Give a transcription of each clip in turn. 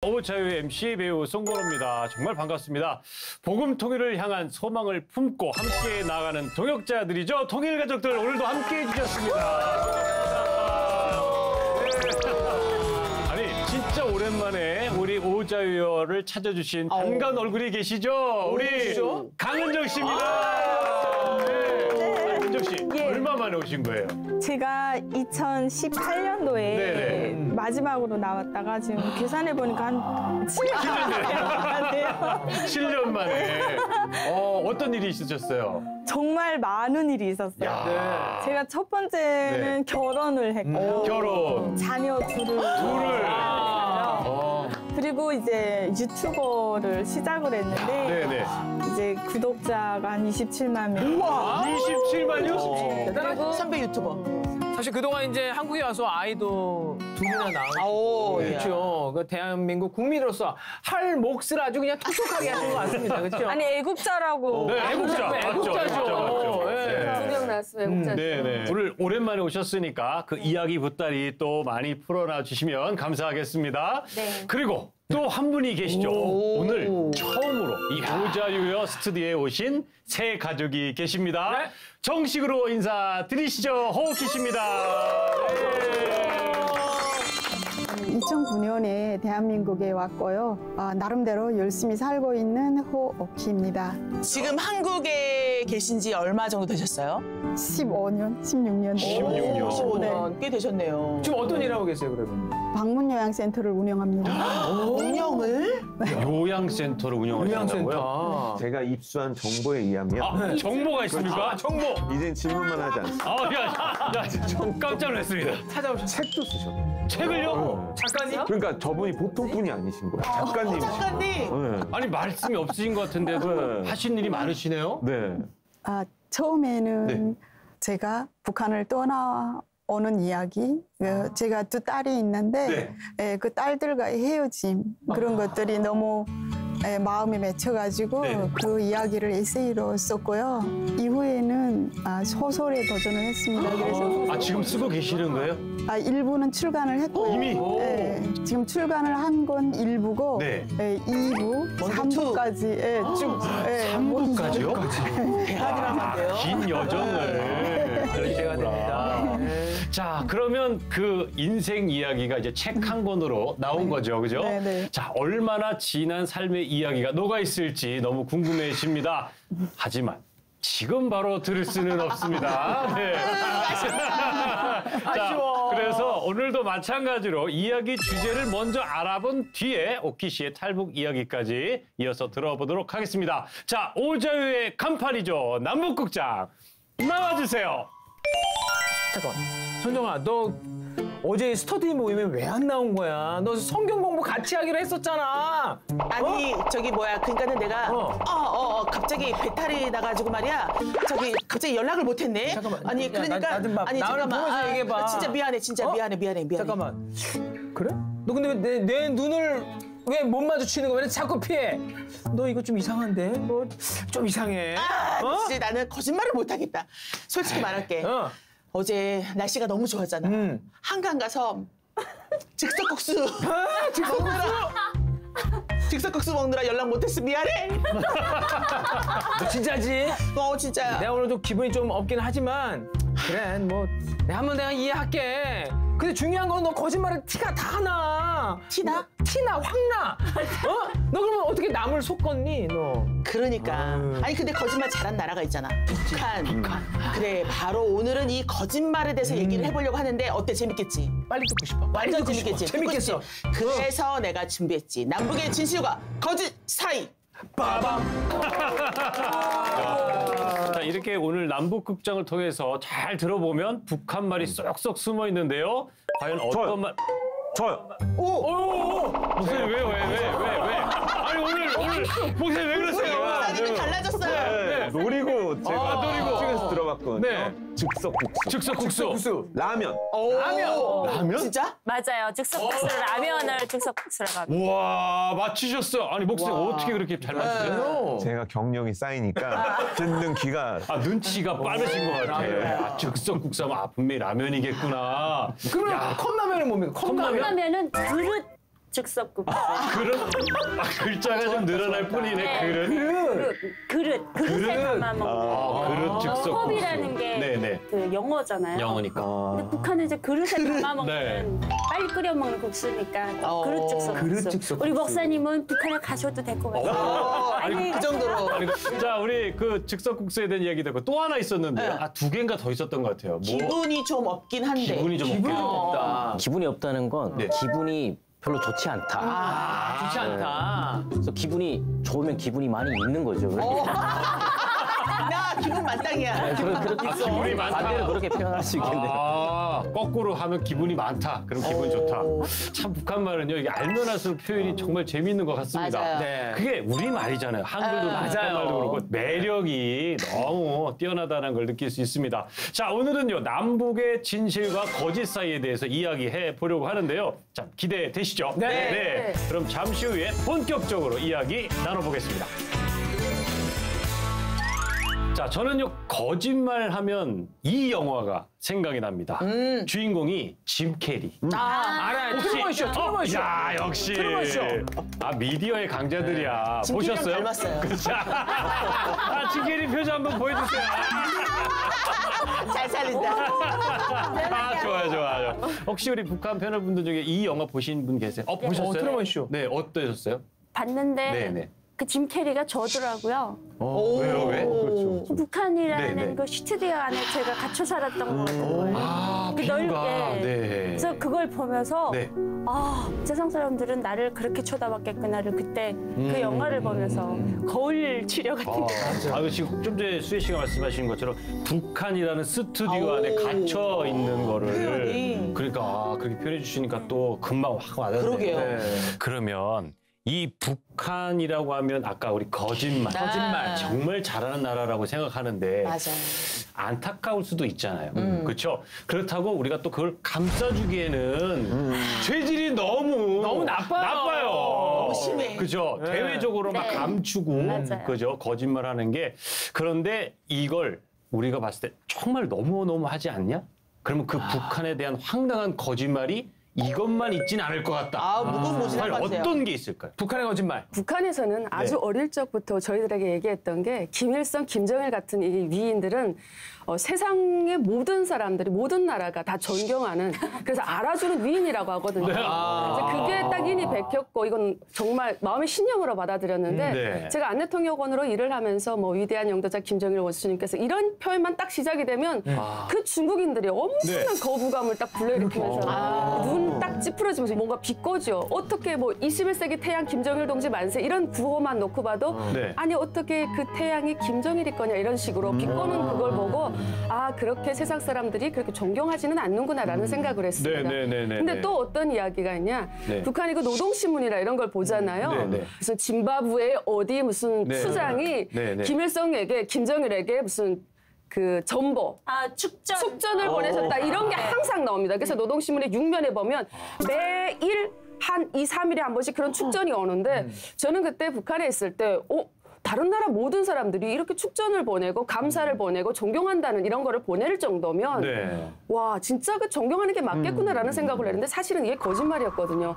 오자유의 MC 배우 송건호입니다. 정말 반갑습니다. 복음 통일을 향한 소망을 품고 함께 나가는 동역자들이죠. 통일 가족들 오늘도 함께 해주셨습니다. 진짜 오랜만에 우리 오자유를 찾아주신 반가운 얼굴이 계시죠? 우리 강은정 씨입니다. 네. 은정 씨, 얼마 만에 오신 거예요? 제가 2018년도에 마지막으로 나왔다가 지금 계산해보니까 한 7년 돼요. 7년 만에. 어떤 일이 있으셨어요? 정말 많은 일이 있었어요. 제가 첫 번째는 결혼을 했고요. 결혼. 자녀 둘을. 그리고 이제 유튜버를 시작을 했는데 이제 구독자가 한 27만 명. 우와! 27만요? 대단한 선배 유튜버. 사실 그동안 이제 한국에 와서 아이도 둘이나 낳았고 그렇죠. 그 대한민국 국민으로서 할 몫을 아주 그냥 톡톡하게 하신 것 같습니다. 그렇죠? 아니 애국자라고. 네, 애국자. 애국자죠. 맞죠. 두 명 낳았으면 애국자죠. 네네. 오늘 오랜만에 오셨으니까 그 이야기 보따리 또 많이 풀어놔 주시면 감사하겠습니다. 네. 그리고 또 한 분이 계시죠. 오늘 처음으로 이 오자유여 스튜디오에 오신 새 가족이 계십니다. 네? 정식으로 인사드리시죠. 호흡기 씨입니다. 2009년에 대한민국에 왔고요. 나름대로 열심히 살고 있는 호옥희입니다. 지금 한국에 계신 지 얼마 정도 되셨어요? 15년, 16년. 16년. 15년. 꽤 되셨네요. 지금 어떤 일 하고 계세요, 그러면? 방문요양센터를 운영합니다. 운영을? 요양센터를 운영하신다고요? 제가 입수한 정보에 의하면 정보가 있습니까? 정보. 이젠 질문만 하지 않습니다. 깜짝 놀랐습니다. 책도 쓰셨네요. 책을요? 작가님? 그러니까 저분이 보통 분이 아니신 거예요. 작가님이시죠. 작가님. 아니 말씀이 없으신 것 같은데도 하신 일이 많으시네요? 네. 처음에는 제가 북한을 떠나오는 이야기, 제가 두 딸이 있는데 그 딸들과의 헤어짐 그런 것들이 너무 마음에 맺혀가지고 그 이야기를 에세이로 썼고요. 이후에는 소설에 도전을 했습니다. 그래서 지금 쓰고 계시는 거예요? 일부는 출간을 했고요. 이미? 지금 출간을 한 건 일부고 2부, 3부까지 쭉. 3부까지요? 대단한데요. 긴 여정을 그렇게가 됩니다. 자, 그러면 그 인생 이야기가 이제 책 한 권으로 나온 거죠, 그죠? 네네. 자, 얼마나 진한 삶의 이야기가 녹아 있을지 너무 궁금해집니다. 하지만 지금 바로 들을 수는 없습니다. 네. 자, 그래서 오늘도 마찬가지로 이야기 주제를 먼저 알아본 뒤에 오키 씨의 탈북 이야기까지 이어서 들어보도록 하겠습니다. 자, 오자유의 간판이죠. 남북극장 나와주세요. 잠깐, 손정아, 너 어제 스터디 모임에 왜 안 나온 거야? 너 성경 공부 같이 하기로 했었잖아. 아니 저기 뭐야 그러니까는 내가 갑자기 배탈이 나가지고 말이야 저기 갑자기 연락을 못했네. 잠깐만. 아니 야, 그러니까 아니 잠깐만. 보면서 얘기해봐. 진짜 미안해 진짜 미안해. 잠깐만. 그래? 너 근데 왜 내 눈을 왜 못 마주치는 거야? 왜 자꾸 피해? 너 이거 좀 이상한데? 뭐 좀 이상해. 진짜 나는 거짓말을 못하겠다. 솔직히 말할게. 어제 날씨가 너무 좋았잖아. 한강 가서 즉석국수 즉석국수 먹느라 연락 못했어. 미안해. 너 진짜지? 진짜야. 내가 오늘 좀 기분이 좀 없긴 하지만 그래 뭐 내가 한번 내가 이해할게. 근데 중요한 건 너 거짓말을 티가 다 나. 티나? 티나 확 나. 너 그러면 어떻게 남을 속겠니 너? 그러니까. 아니 근데 거짓말 잘한 나라가 있잖아. 북한. 그래 바로 오늘은 이 거짓말에 대해서 얘기를 해보려고 하는데 어때? 재밌겠지? 빨리 듣고 싶어. 완전 재밌겠지? 재밌겠어. 그래서 내가 준비했지. 남북의 진실과 거짓 사이. 빠밤. 자, 이렇게 오늘 남북극장을 통해서 잘 들어보면 북한 말이 쏙쏙 숨어 있는데요. 과연 어떤 말? 저요. 목사님 왜? 아니 오늘 목사님 왜 그러세요? 목사님이 달라졌어요. 노리고 제가 노리고. 책에서 들어봤거든요. 네. 즉석국수. 라면. 라면? 진짜? 맞아요. 즉석국수를 라면을 즉석국수라고 합니다. 우와, 맞히셨어. 아니 목사님 어떻게 그렇게 잘 맞추세요? 제가 경력이 쌓이니까 듣는 귀가 눈치가 빠르신 것 같아요. 즉석국수 하면 분명히 라면이겠구나. 그러면 컵라면은 뭡니까? 컵라면? 컵라면은 그릇 즉석국수. 글자가 좀 늘어날 뿐이네. 네. 그릇에 담아 먹는. 그릇 즉석국수. 컵이라는 게 그 영어잖아요. 영어니까. 근데 북한은 이제 그릇에 담아 먹는 네. 빨리 끓여 먹는 국수니까 그릇 즉석국수. 우리 목사님은 북한에 가셔도 될 것 같아요. 아니 그 정도로. 자, 우리 그 즉석국수에 대한 이야기 듣고 또 하나 있었는데요. 네. 두 개인가 더 있었던 것 같아요. 기분이 좀 없긴 한데. 기분이 좀 없긴 없다. 기분이 없다는 건 네. 기분이 별로 좋지 않다. 좋지 않다. 그래서 기분이 좋으면 기분이 많이 있는 거죠. 나 기분 만땅이야. 그렇게 기분이 많다. 반대로 그렇게 표현할 수 있겠네요. 거꾸로 하면 기분이 많다. 그럼 기분 좋다. 참 북한 말은요, 이게 알면 할수록 표현이 정말 재미있는 것 같습니다. 맞아요. 네. 그게 우리 말이잖아요. 한글도 북한 맞아요. 말도 그렇고 매력이 너무 뛰어나다는 걸 느낄 수 있습니다. 자, 오늘은요, 남북의 진실과 거짓 사이에 대해서 이야기해 보려고 하는데요. 자, 기대되시죠? 네. 그럼 잠시 후에 본격적으로 이야기 나눠보겠습니다. 자, 저는요, 거짓말하면 이 영화가 생각이 납니다. 주인공이 짐 캐리. 알아요. 트루먼 쇼. 야, 역시. 트루먼 쇼. 미디어의 강자들이야. 짐 캐리랑 보셨어요? 닮았어요. 그렇죠. 짐 캐리 표정 한번 보여주세요. 잘 살린다. 좋아요. 혹시 우리 북한 패널분들 중에 이 영화 보신 분 계세요? 보셨어요? 트루먼 쇼. 네, 어떠셨어요? 봤는데 네네. 그 짐 캐리가 저더라고요. 왜요, 왜? 그렇죠. 북한이라는 네네. 그 스튜디오 안에 제가 갇혀 살았던 것 같은 거예요. 그 비유가. 넓게. 네. 그래서 그걸 보면서 네. 세상 사람들은 나를 그렇게 쳐다봤겠구나를 그때 그 영화를 보면서 거울 치료 같은 거. 지금 좀 전에 수혜 씨가 말씀하신 것처럼 북한이라는 스튜디오 안에 갇혀 있는 거를 표현이. 그러니까 그렇게 표현해 주시니까 또 금방 확 와닿네요. 그러게요. 그러면 이 북한이라고 하면 아까 우리 거짓말 정말 잘하는 나라라고 생각하는데 맞아요. 안타까울 수도 있잖아요. 그렇죠? 그렇다고 우리가 또 그걸 감싸주기에는 죄질이 너무 나빠요. 너무 심해. 그죠? 대외적으로 막 네. 감추고 맞아요. 그죠? 거짓말하는 게 그런데 이걸 우리가 봤을 때 정말 너무 하지 않냐? 그러면 그 북한에 대한 황당한 거짓말이 이것만 있진 않을 것 같다. 무궁무진할 것 같아요. 어떤 게 있을까요? 북한의 거짓말. 북한에서는 아주 어릴 적부터 저희들에게 얘기했던 게 김일성, 김정일 같은 이 위인들은 세상의 모든 사람들이 모든 나라가 다 존경하는 그래서 알아주는 위인이라고 하거든요. 그래서 그게 딱 인이 베꼈고 이건 정말 마음의 신념으로 받아들였는데 네. 제가 안내통역원으로 일을 하면서 뭐 위대한 영도자 김정일 원수님께서 이런 표현만 딱 시작이 되면 그 중국인들이 엄청난 거부감을 딱 불러일으키면서 눈 딱 찌푸려지면서 뭔가 비꼬죠. 어떻게 뭐 21세기 태양 김정일 동지 만세 이런 구호만 놓고 봐도 아니 어떻게 그 태양이 김정일일 거냐 이런 식으로 비꼬는 그걸 보고 그렇게 세상 사람들이 그렇게 존경하지는 않는구나라는 생각을 했습니다. 근데 또 어떤 이야기가 있냐. 북한이 그 노동신문이나 이런 걸 보잖아요. 무슨 짐바브웨 어디 무슨 수장이 김일성에게 김정일에게 무슨 그 전보, 축전을 보내셨다 이런 게 항상 나옵니다. 그래서 노동신문의 6면에 보면 매일 한 2, 3일에 한 번씩 그런 축전이 오는데 저는 그때 북한에 있을 때 다른 나라 모든 사람들이 이렇게 축전을 보내고 감사를 보내고 존경한다는 이런 거를 보낼 정도면 와 진짜 그 존경하는 게 맞겠구나라는 생각을 했는데 사실은 이게 거짓말이었거든요.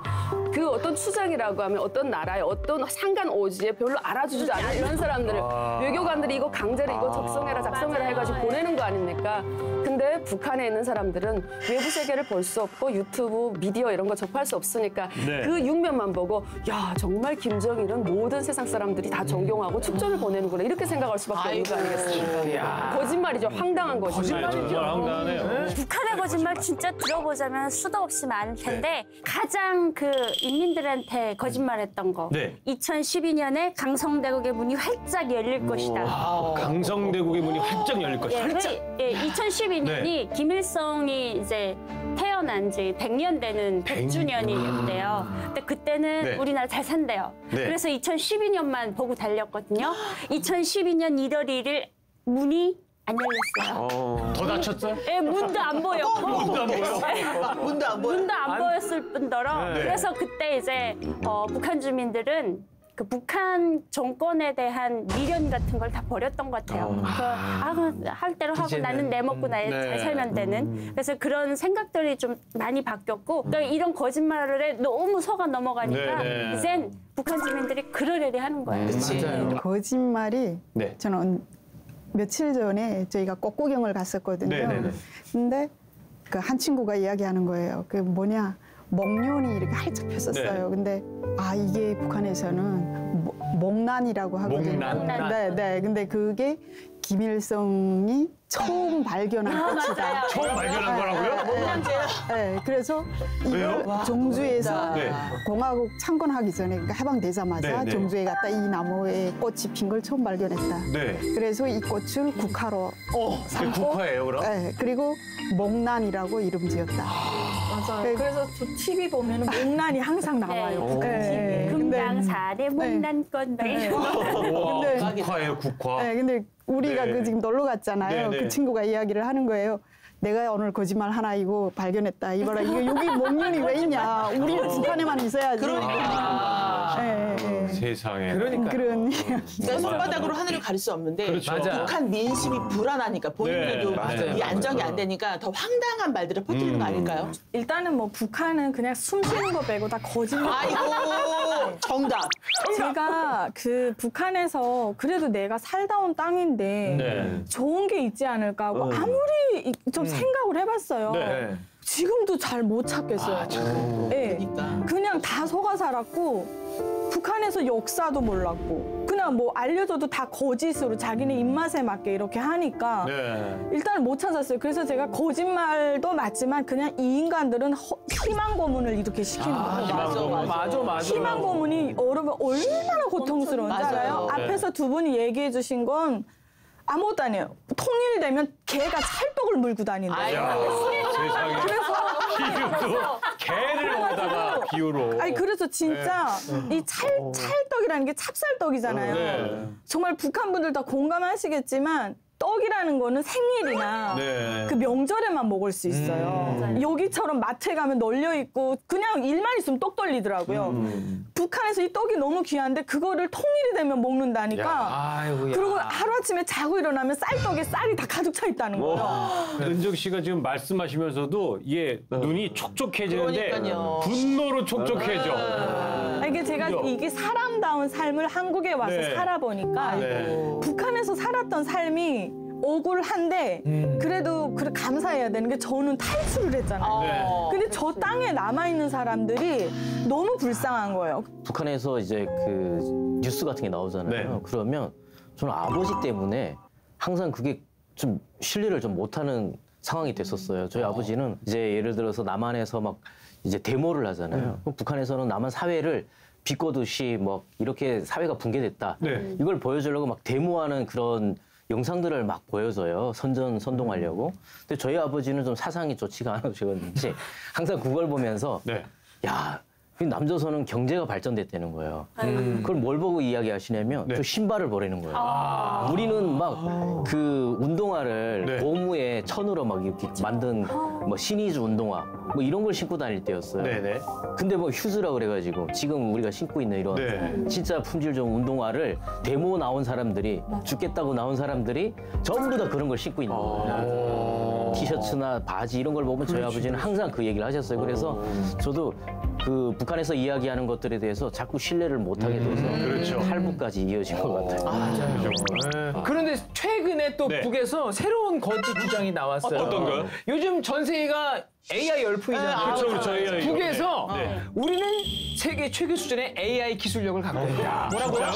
그 어떤 추장이라고 하면 어떤 나라의 어떤 상간 오지에 별로 알아주지 않는 이런 사람들을 외교관들이 이거 강제로 이거 작성해라 해가지고 보내는 거 아닙니까? 근데 북한에 있는 사람들은 외부 세계를 볼 수 없고 유튜브, 미디어 이런 거 접할 수 없으니까 그 6면만 보고 야 정말 김정일은 모든 세상 사람들이 다 존경하고 축전을 보내는구나 이렇게 생각할 수밖에 없는 거 아니겠습니까? 거짓말이죠. 황당한 거짓말이죠. 정말 황당하네요. 북한의 거짓말 진짜 들어보자면 수도 없이 많을 텐데 가장 그 인민들한테 거짓말했던 거 2012년에 강성대국의 문이 활짝 열릴 것이다. 강성대국의 문이 활짝 열릴 것이다. 2012년이 김일성이 이제 태어난 지 100년 되는 100주년이었대요. 근데 그때는 우리나라 잘 산대요. 그래서 2012년만 보고 달렸거든요. 2012년 1월 1일 문이 안 열렸어요. 더 다쳤어요? 네, 문도 안 보였고. 문도 안 보여? 문도 안 보여? 문도 안 보였을 뿐더러. 그래서 그때 이제 북한 주민들은 그 그 북한 정권에 대한 미련 같은 걸 다 버렸던 것 같아요. 할 대로 하고 나는 내 먹고 잘 살면 되는. 그래서 그런 생각들이 좀 많이 바뀌었고 그러니까 이런 거짓말에 너무 속아 넘어가니까 이젠 북한 주민들이 그러려니 하는 거예요. 거짓말이 저는 며칠 전에 저희가 꽃구경을 갔었거든요. 근데 그 한 친구가 이야기하는 거예요. 그 뭐냐 목련이 이렇게 활짝 폈었어요. 근데 이게 북한에서는 목란이라고 하거든요. 목란. 네. 근데 그게 김일성이 처음 발견한 꽃이다. 처음 발견한 거라고요? 네. 그래서 이걸 종주에서 공화국 창건하기 전에 그러니까 해방되자마자 종주에 갔다 이 나무에 꽃이 핀 걸 처음 발견했다. 그래서 이 꽃을 국화로 삼고 국화예요, 그럼? 네. 그리고 목란이라고 이름 지었다. 맞아요. 그래서 저 TV 보면 목란이 항상 나와요. 금강산에 목란꽃 근데 국화예요, 국화. 네, 근데 우리가 그 지금 놀러 갔잖아요. 그 친구가 이야기를 하는 거예요. 내가 오늘 거짓말 하나 이거 발견했다. 이거라 이거 여기 목련이 왜 있냐? 우리는 북한에만 있어야지. 세상에. 그런 손바닥으로 하늘을 가릴 수 없는데 북한 민심이 불안하니까 본인들도 이 안정이 안 되니까 더 황당한 말들을 퍼뜨리는 거 아닐까요? 일단은 뭐 북한은 그냥 숨 쉬는 거 빼고 다 거짓말. 아이고 정답. 제가 그 북한에서 그래도 내가 살다 온 땅인데 좋은 게 있지 않을까 하고 아무리 좀 생각을 해봤어요. 지금도 잘 못 찾겠어요. 그냥 다 속아 살았고 북한에서 역사도 몰랐고 그냥 뭐 알려줘도 다 거짓으로 자기네 입맛에 맞게 이렇게 하니까 일단 못 찾았어요. 그래서 제가 거짓말도 맞지만 그냥 이 인간들은 희망 고문을 이렇게 시키는 거예요. 맞아. 희망 고문이 여러분 얼마나 고통스러운지 알아요? 앞에서 두 분이 얘기해 주신 건 아무것도 아니에요. 통일되면 개가 찰떡을 물고 다닌대요. 세상에. 비유도 개를 먹다가 비유로. 그래서 진짜 이 찰떡이라는 게 찹쌀떡이잖아요. 정말 북한 분들 다 공감하시겠지만 떡이라는 거는 생일이나 그 명절에만 먹을 수 있어요. 여기처럼 마트에 가면 널려 있고 그냥 일만 있으면 떡 돌리더라고요. 북한에서 이 떡이 너무 귀한데 그거를 통일이 되면 먹는다니까. 그리고 하루아침에 자고 일어나면 쌀떡에 쌀이 다 가득 차 있다는 거예요. 은정 씨가 지금 말씀하시면서도 이게 눈이 촉촉해지는데 그러니까요. 분노로 촉촉해져. 이게 제가 이게 사람다운 삶을 한국에 와서 살아보니까 북한에서 살았던 삶이 억울한데 그래도 감사해야 되는 게 저는 탈출을 했잖아요. 근데 저 땅에 남아있는 사람들이 너무 불쌍한 거예요. 북한에서 이제 그 뉴스 같은 게 나오잖아요. 그러면 저는 아버지 때문에 항상 그게 좀 신뢰를 좀 못하는 상황이 됐었어요. 저희 아버지는 이제 예를 들어서 남한에서 막 이제 데모를 하잖아요. 그럼 북한에서는 남한 사회를 비꼬듯이 뭐 이렇게 사회가 붕괴됐다. 이걸 보여주려고 막 데모하는 그런 영상들을 막 보여줘요. 선동하려고. 근데 저희 아버지는 좀 사상이 좋지가 않으셨는지 항상 그걸 보면서 야, 남조선은 경제가 발전됐다는 거예요. 그걸 뭘 보고 이야기하시냐면 저 신발을 버리는 거예요. 우리는 막 그 운동화를 고무에 천으로 막 이렇게 만든 뭐 신이주 운동화 뭐 이런 걸 신고 다닐 때였어요. 근데 뭐 휴즈라 그래가지고 지금 우리가 신고 있는 이런 진짜 품질 좋은 운동화를 데모 나온 사람들이 죽겠다고 나온 사람들이 전부 다 그런 걸 신고 있는 거예요. 티셔츠나 바지 이런 걸 보면 저희 아버지는 항상 그 얘기를 하셨어요. 그래서 저도 그 북한에서 이야기하는 것들에 대해서 자꾸 신뢰를 못하게 돼서 탈북까지 이어진 것 같아요. 그런데 최근에 또 북에서 새로운 거짓 주장이 나왔어요. 어떤 거요? 요즘 전 세계가 AI 열풍이잖아요. 그렇죠. AI. 북에서 우리는 세계 최고 수준의 AI 기술력을 갖고 있다. 뭐라고요?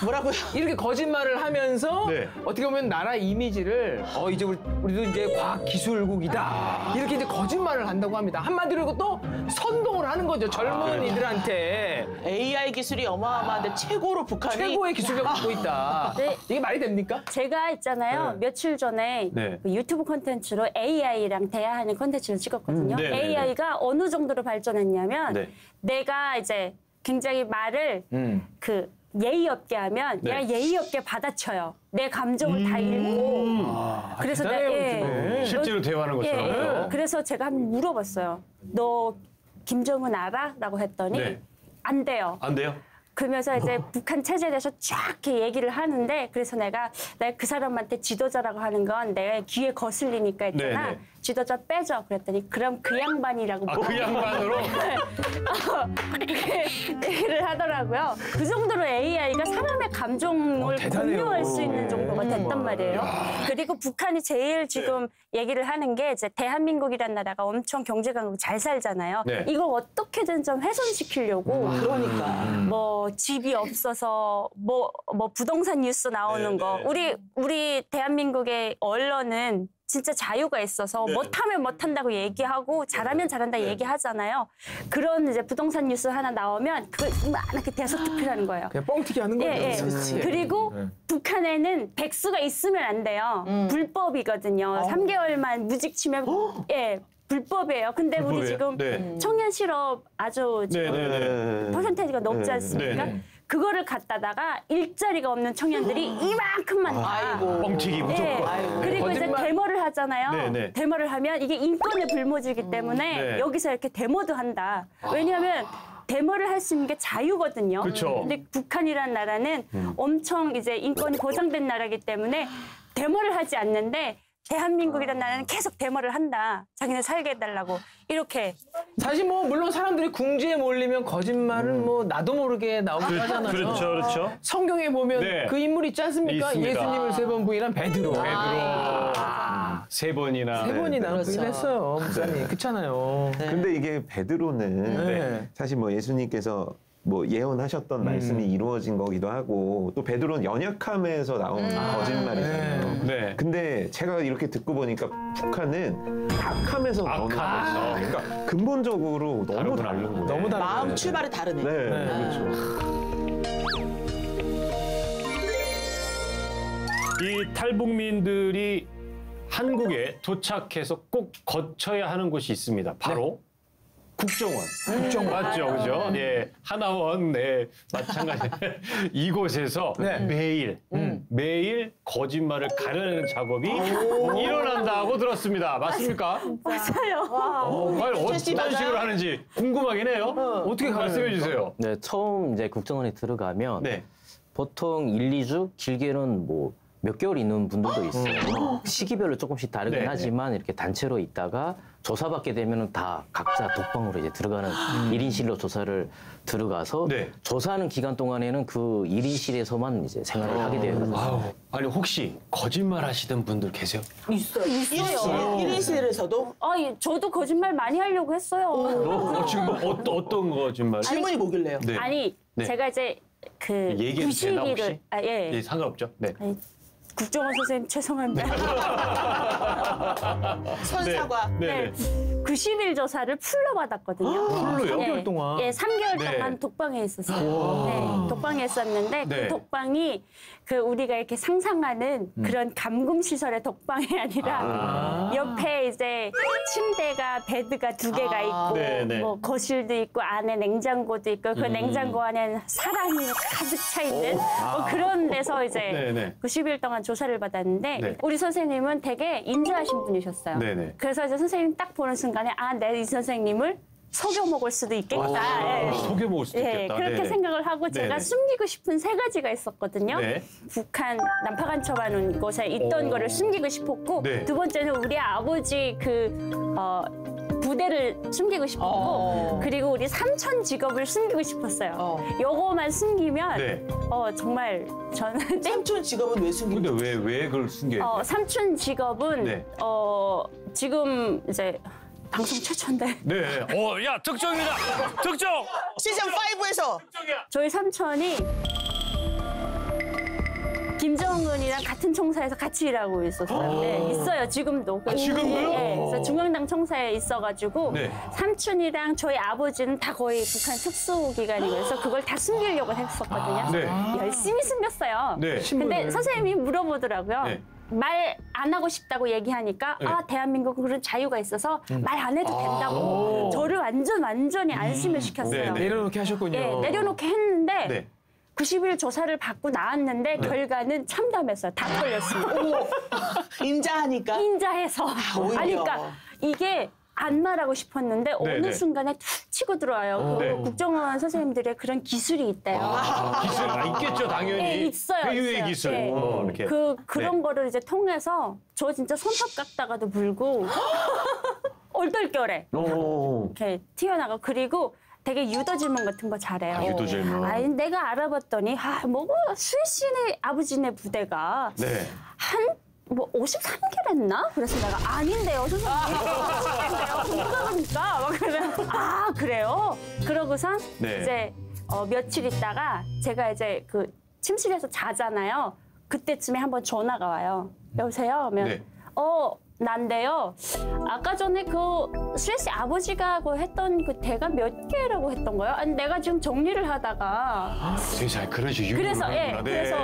뭐라고요? 이렇게 거짓말을 하면서 어떻게 보면 나라 이미지를 이제 우리도 이제 과학 기술국이다. 이렇게 이제 거짓말을 한다고 합니다. 한마디로 또 선동을 하는 거죠. 젊은이들한테. AI 기술이 어마어마한데 최고로 북한이 최고의 기술력을 갖고 있다. 이게 말이 됩니까? 제가 있잖아요. 며칠 전에 그 유튜브 콘텐츠로 AI랑 대화하는 콘텐츠를 찍었거든요. AI가 어느 정도로 발전했냐면 내가 이제 굉장히 말을 그 예의 없게 하면 얘가 예의 없게 받아쳐요. 내 감정을 다 읽고. 그래서 실제로 대화하는 것처럼. 그래서 제가 한번 물어봤어요. 너 김정은 알아? 라고 했더니 안 돼요. 안 돼요? 그러면서 이제 북한 체제에 대해서 쫙 이렇게 얘기를 하는데 그래서 내가 그 사람한테 지도자라고 하는 건 내 귀에 거슬리니까 했잖아. 네네. 지도자 빼줘. 그랬더니 그럼 그 양반이라고. 그 양반으로? 그렇게 얘기를 하더라고요. 그 정도로 AI가 사람의 감정을 공유할 수 있는 정도가 됐단 말이에요. 그리고 북한이 제일 지금 얘기를 하는 게 이제 대한민국이라는 나라가 엄청 경제 강국 잘 살잖아요. 네. 이걸 어떻게든 좀 훼손시키려고 그러니까. 뭐 집이 없어서 뭐 부동산 뉴스 나오는 거 우리 대한민국의 언론은 진짜 자유가 있어서 못하면 못한다고 얘기하고 잘하면 잘한다 얘기하잖아요. 그런 이제 부동산 뉴스 하나 나오면 그걸 이렇게 대서특필하는 거예요. 그냥 뻥튀기 하는 거예요. 예. 그리고 북한에는 백수가 있으면 안 돼요. 불법이거든요. 3개월만 무직 치면 불법이에요. 근데 우리 지금 청년 실업 아주 지금 퍼센테이지가 높지 않습니까? 그거를 갖다다가 일자리가 없는 청년들이 이만큼 많다. 뻥튀기 무조건. 그리고 이제 데모를 하잖아요. 네. 데모를 하면 이게 인권의 불모지기 때문에 여기서 이렇게 데모도 한다. 왜냐하면 데모를 할 수 있는 게 자유거든요. 그쵸. 근데 북한이라는 나라는 엄청 이제 인권이 보장된 나라이기 때문에 데모를 하지 않는데 대한민국이라는 나라는 계속 데모를 한다. 자기네 살게 해달라고. 이렇게. 사실 뭐 물론 사람들이 궁지에 몰리면 거짓말은 뭐 나도 모르게 나오긴 하잖아요. 그렇죠. 성경에 보면 그 인물 있지 않습니까? 있습니다. 예수님을 3번 부인한 베드로. 세 번이나. 부인했어요. 목사님. 그렇잖아요. 근데 이게 베드로는 사실 뭐 예수님께서 뭐 예언하셨던 말씀이 이루어진 거기도 하고 또 베드로는 연약함에서 나온 거짓말이잖아요. 근데 제가 이렇게 듣고 보니까 북한은 악함에서 나오는 거죠. 그러니까 근본적으로 너무 다른 거예요. 너무 다른 마음 출발이 다르네. 그렇죠. 이 탈북민들이 한국에 도착해서 꼭 거쳐야 하는 곳이 있습니다. 바로 국정원. 국정원 맞죠, 그죠? 네, 하나원, 마찬가지. 이곳에서 매일 거짓말을 가려내는 작업이 일어난다고 들었습니다. 맞습니까? 맞아요. 과연 어떤 식으로 하는지 궁금하긴 해요. 어떻게 말씀해 주세요. 네, 처음 이제 국정원에 들어가면 보통 1, 2주, 길게는 뭐 몇 개월 있는 분들도 있어요. 시기별로 조금씩 다르긴 하지만 이렇게 단체로 있다가 조사받게 되면 다 각자 독방으로 이제 들어가는 1인실로 조사를 들어가서 조사하는 기간 동안에는 그 1인실에서만 이제 생활을 하게 되거든요. 아니 혹시 거짓말 하시던 분들 계세요? 있어요. 1인실에서도? 저도 거짓말 많이 하려고 했어요. 지금 어떤 거짓말? 질문이 뭐길래요? 아니, 제가 이제 그 얘기해도 되나 혹시? 예, 상관없죠. 아니, 국정원 선생님 죄송합니다. 선사과. 90일 조사를 풀로 받았거든요. 풀로요? 3개월 동안? 3개월 동안 독방에 있었어요. 독방에 있었는데 그 독방이 그 우리가 이렇게 상상하는 그런 감금 시설의 독방이 아니라 옆에 이제 침대가 베드가 2개가 있고 뭐 거실도 있고 안에 냉장고도 있고 그 냉장고 안에는 사람이 가득 차 있는 뭐 그런 데서 이제 90일 동안 조사를 받았는데 우리 선생님은 되게 인자하신 분이셨어요. 그래서 이제 선생님 딱 보는 순간에 내 이 선생님을 속여 먹을 수도 있겠다. 속여 먹을 수도 있겠다. 그렇게 생각을 하고 제가 숨기고 싶은 3가지가 있었거든요. 북한 난파간첩하는 곳에 있던 거를 숨기고 싶었고 두 번째는 우리 아버지 부대를 숨기고 싶었고 그리고 우리 삼촌 직업을 숨기고 싶었어요. 요거만 숨기면 정말 저는 삼촌 직업은 왜 숨기는 거예요? 근데 왜 그걸 숨겨요? 삼촌 직업은 지금 이제 방송 최초인데. 야, 특정이다! 특정! 시즌 5에서 저희 삼촌이 김정은이랑 같은 총사에서 같이 일하고 있었어요. 있어요, 지금도. 지금도요? 그래서 중앙당 총사에 있어가지고 삼촌이랑 저희 아버지는 다 거의 북한 특수기관이고 그래서 그걸 다 숨기려고 했었거든요. 열심히 숨겼어요. 근데 선생님이 물어보더라고요. 말 안 하고 싶다고 얘기하니까 대한민국은 그런 자유가 있어서 말 안 해도 된다고 저를 완전히 안심을 시켰어요. 내려놓게 하셨군요. 내려놓게 했는데 90일 조사를 받고 나왔는데 결과는 참담했어요. 다 걸렸습니다. 인자하니까? 인자해서. 아니, 그러니까 이게 안 말하고 싶었는데 네, 어느 네. 순간에 툭 치고 들어와요. 그 네. 국정원 선생님들의 그런 기술이 있대요. 기술 있겠죠, 당연히. 네, 있어요. 회유의 있어요. 기술. 네. 이렇게. 그런 네. 거를 이제 통해서 저 진짜 손톱 깎다가도 물고 얼떨결에 이렇게 튀어나가. 그리고 되게 유도 질문 같은 거 잘해요. 유도 질문. 아니, 내가 알아봤더니 수혜 씨네 아버지네 부대가 네. 뭐 53개랬나? 그래서 내가 아닌데요, 선생님. 53개인데요. 누가 그러니까 막 그러면 그래요? 그러고선 네. 이제 며칠 있다가 제가 이제 그 침실에서 자잖아요. 그때쯤에 한번 전화가 와요. 여보세요? 하면 네. 난데요. 아까 전에 그 수혜 씨 아버지가 그 했던 그 대가 몇 개라고 했던 거예요? 아니 내가 지금 정리를 하다가 세상에 그러시 유명한 그래서 거구나. 그래서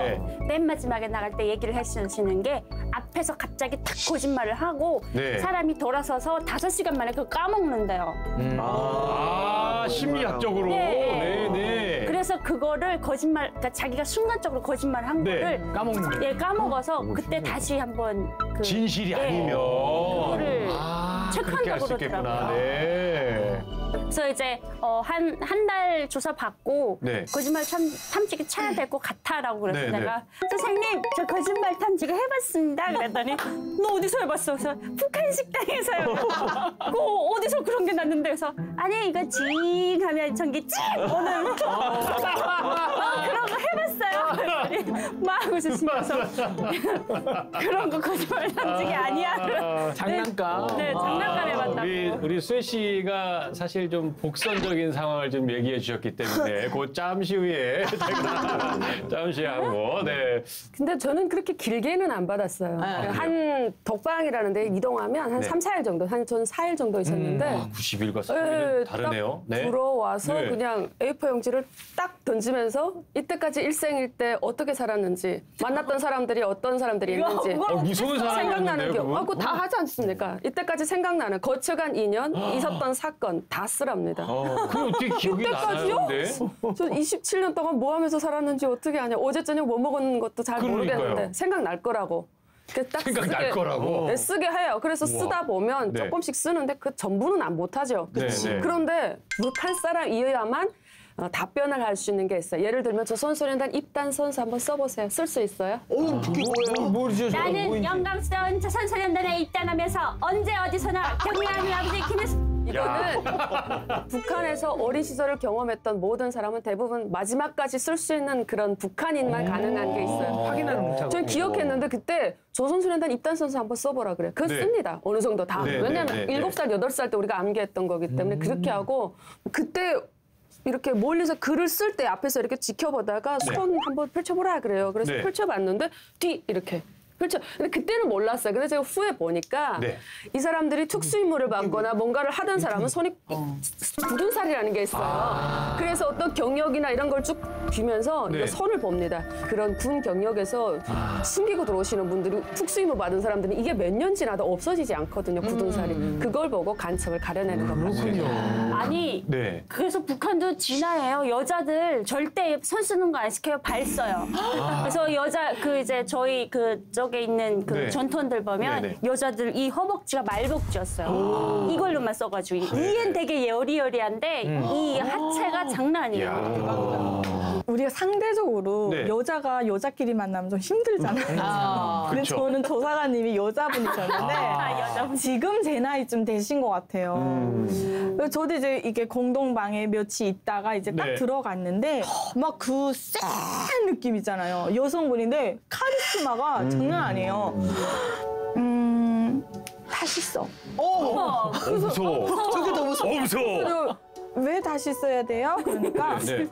맨 마지막에 나갈 때 얘기를 해주시는 게 앞에서 갑자기 탁 거짓말을 하고 네. 사람이 돌아서서 5시간 만에 그거 까먹는데요. 심리학적으로. 네. 네. 그래서 그거를 그러니까 자기가 순간적으로 거짓말한 네. 거를 까먹어서 그때 다시 한번 그 진실이 아니면. 그거를 그렇게 할 수 체크한다고 있겠구나. 그러더라고요. 네. 그래서 이제 한 달 조사 받고 네. 거짓말 탐지기 쳐야 될 것 같아라고 그래서 네, 내가 선생님 저 거짓말 탐지기 해봤습니다. 그랬더니 너 어디서 해봤어? 그래서 북한 식당에서요. 그거 어디서 그런 게 났는데 그래서 아니 이거 징 하면 전기 찡 오는 그런 거 해봤어요. 그랬더니 막 웃으시면서 그런 거 거짓말 탐지기 아니야. 장난감. 네, 장난감 해봤다고. 우리 수혜 씨가 사실 좀 복선적인 상황을 좀 얘기해 주셨기 때문에 그 잠시 후에 제가 잠시 하고 네. 근데 저는 그렇게 길게는 안 받았어요. 한 독방이라는 데 이동하면 한 3, 4일 정도, 저는 4일 정도 있었는데 90일과 3일은 다르네요. 딱 들어와서 네. 그냥 A4 용지를 딱 던지면서 이때까지 일생일 때 어떻게 살았는지, 만났던 사람들이 어떤 사람들이 있는지 무서운 생각나는 사람이었는데요, 게 그분? 그거 다 하지 않습니까? 이때까지 생각나는 거쳐간 인연, 있었던 사건 다 쓰랍니다. 그게 어떻게 기억이 나나요? 근데? 저 27년 동안 뭐 하면서 살았는지 어떻게 아냐. 어제 저녁 뭐 먹은 것도 잘 그러니까요. 모르겠는데 생각날 거라고. 딱 생각날 거라고? 네, 쓰게 해요. 그래서 쓰다 보면 네. 조금씩 쓰는데 그 전부는 못하죠. 네, 네. 그런데 북한 사람이어야만 답변을 할 수 있는 게 있어요. 예를 들면 저 선소년단 입단 선서 한번 써보세요. 쓸 수 있어요? 그게 뭐예요? 모르죠. 나는 영광스러운 조선소년단에 입단하면서 언제 어디서나 경의하는 아버지 김일성. 이거는 북한에서 어린 시절을 경험했던 모든 사람은 대부분 마지막까지 쓸 수 있는 그런 북한인만 가능한 게 있어요. 확인하는 문자가. 저는 기억했는데 그때 조선소년단 입단 선서 한번 써보라 그래요. 그거 네. 씁니다. 어느 정도 다. 네, 왜냐하면 네, 네, 7살, 8살 때 우리가 암기했던 거기 때문에 그렇게 하고 그때 이렇게 멀리서 글을 쓸 때 앞에서 이렇게 지켜보다가 손 한번 펼쳐보라 그래요. 그래서 네. 펼쳐봤는데 뒤 이렇게 근데 그때는 몰랐어요. 근데 제가 후에 보니까 네. 이 사람들이 특수임무를 받거나 뭔가를 하던 사람은 손이 굳은 살이라는 게 있어요. 그래서 어떤 경력이나 이런 걸 쭉 비면서 네. 손을 봅니다. 그런 군 경력에서 숨기고 들어오시는 분들이 특수임무 받은 사람들은 이게 몇 년 지나도 없어지지 않거든요. 굳은 살이. 그걸 보고 간첩을 가려내는 겁니다. 아니 네. 그래서 북한도 진화해요. 여자들 절대 손 쓰는 거 안 시켜요. 발 써요. 그래서 여자 이제 저희 쪽에 있는 그 네. 전통들 보면 네네. 여자들 이 허벅지가 말복지였어요. 이걸로만 써가지고 위엔 되게 여리여리한데 이 하체가 장난 아니에요. 우리가 상대적으로 네. 여자가 여자끼리 만나면 좀 힘들잖아요. 근데 그쵸. 저는 조사관님이 여자분이셨는데 지금 제 나이쯤 되신 것 같아요. 그래서 저도 이제 이게 공동방에 며칠 있다가 이제 딱 네. 들어갔는데 막 그 센 느낌 있잖아요. 여성분인데 카리스마가 장난 아니에요. 다시 써. 무서워. 저게 더 무서워. 무서워. 왜 다시 써야 돼요? 그러니까 네.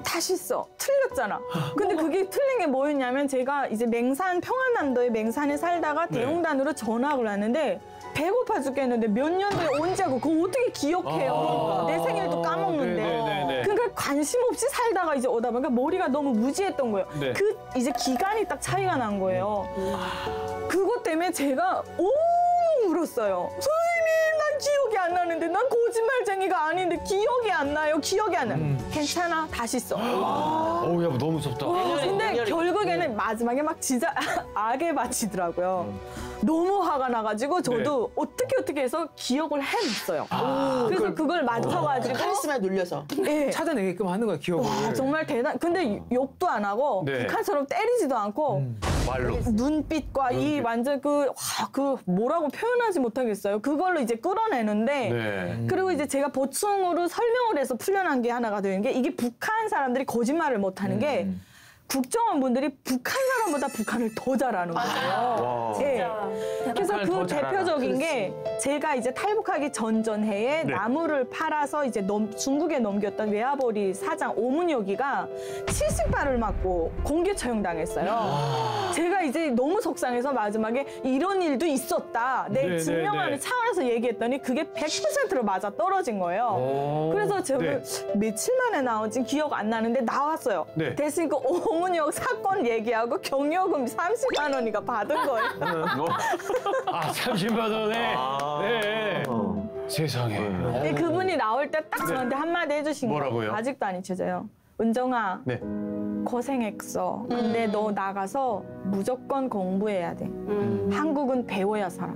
다시 써. 틀렸잖아. 근데 그게 틀린 게 뭐였냐면 제가 이제 평안남도의 맹산에 살다가 네. 대용단으로 전학을 왔는데 배고파 죽겠는데 몇 년도에 언제 하고 그거 어떻게 기억해요? 내 생일도 까먹는데. 네네네. 그러니까 관심 없이 살다가 이제 오다 보니까 머리가 너무 무지했던 거예요. 네. 그 이제 기간이 딱 차이가 난 거예요. 그것 때문에 제가 울었어요. 선생님, 난 기억이 안 안 나는데 난 거짓말쟁이가 아닌데 기억이 안 나요. 기억이 안 나요. 괜찮아. 다시 써. 어우, 야, 너무 무섭다. 근데 결국에는 마지막에 막 진짜 악에 바치더라고요. 너무 화가 나가지고 저도 어떻게 해서 기억을 해냈어요. 그래서 그걸 맞춰가지고 카리스마 눌려서 네. 찾아내게끔 하는 거야, 기억을. 와, 정말 근데 욕도 안 하고 북한처럼 때리지도 않고 말로. 눈빛과 이 완전 그 뭐라고 표현하지 못하겠어요. 그걸로 이제 끌어내는데 그리고 이제 제가 보충으로 설명을 해서 풀려난 게 하나가 되는 게 이게 북한 사람들이 거짓말을 못하는 게 국정원분들이 북한 사람보다 북한을 더 잘하는 거예요. 네. 그래서 그 대표적인 게 제가 이제 탈북하기 전해에 나무를 팔아서 이제 중국에 넘겼던 외화벌이 사장 오문여기가 70발을 맞고 공개 처형당했어요. 제가 이제 너무 속상해서 마지막에 이런 일도 있었다. 내 증명하는 차원에서 얘기했더니 그게 100%로 맞아 떨어진 거예요. 그래서 제가 며칠 만에 나온지 기억 안 나는데 나왔어요. 대신 그 오문역 사건 얘기하고 경요금 30만 원이가 받은 거예요. 30만 원에. 네. 세상에. 근데 그분이 나올 때 딱 저한테 한마디 해주신 뭐라고요? 거예요. 아직도 안 잊혀져요. 은정아, 고생했어. 근데 너 나가서 무조건 공부해야 돼. 한국은 배워야 살아.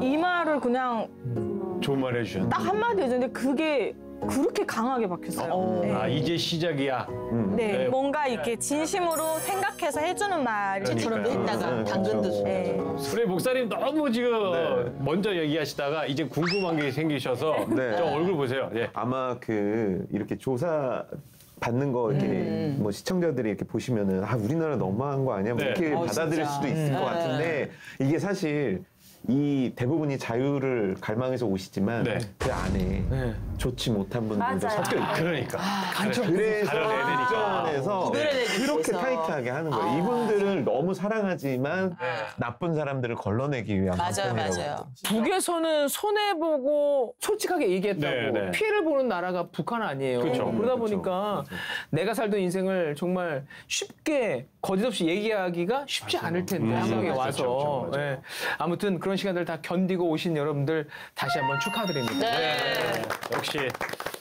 이 말을 그냥 좋은 말 해주셨네. 딱 한마디 해줬는데 그게 그렇게 강하게 박혔어요. 이제 시작이야. 네, 뭔가 이렇게 진심으로 생각해서 해주는 말처럼 했다가 당근도 우리 목사님 너무 지금 먼저 얘기하시다가 이제 궁금한 게 생기셔서 저 얼굴 보세요. 아마 이렇게 조사 받는 거 이렇게 뭐 시청자들이 이렇게 보시면은 우리나라 너무한 거 아니야? 뭐 이렇게 받아들일 진짜. 수도 있을 것 같은데 이게 사실 이 대부분이 자유를 갈망해서 오시지만 그 안에 좋지 못한 분들도 섞여 있고 그러니까 그래서 국정원에서 구별해내기 그렇게 위해서. 타이트하게 하는 거예요. 이분들을 너무 사랑하지만 나쁜 사람들을 걸러내기 위한 맞아요. 북에서는 손해보고 솔직하게 얘기했다고 네. 피해를 보는 나라가 북한 아니에요. 그렇죠. 그러다 보니까 내가 살던 인생을 정말 쉽게 거짓없이 얘기하기가 쉽지 않을 텐데 한국에 와서. 그렇죠. 예. 아무튼 그런 시간들 다 견디고 오신 여러분들 다시 한번 축하드립니다. 역시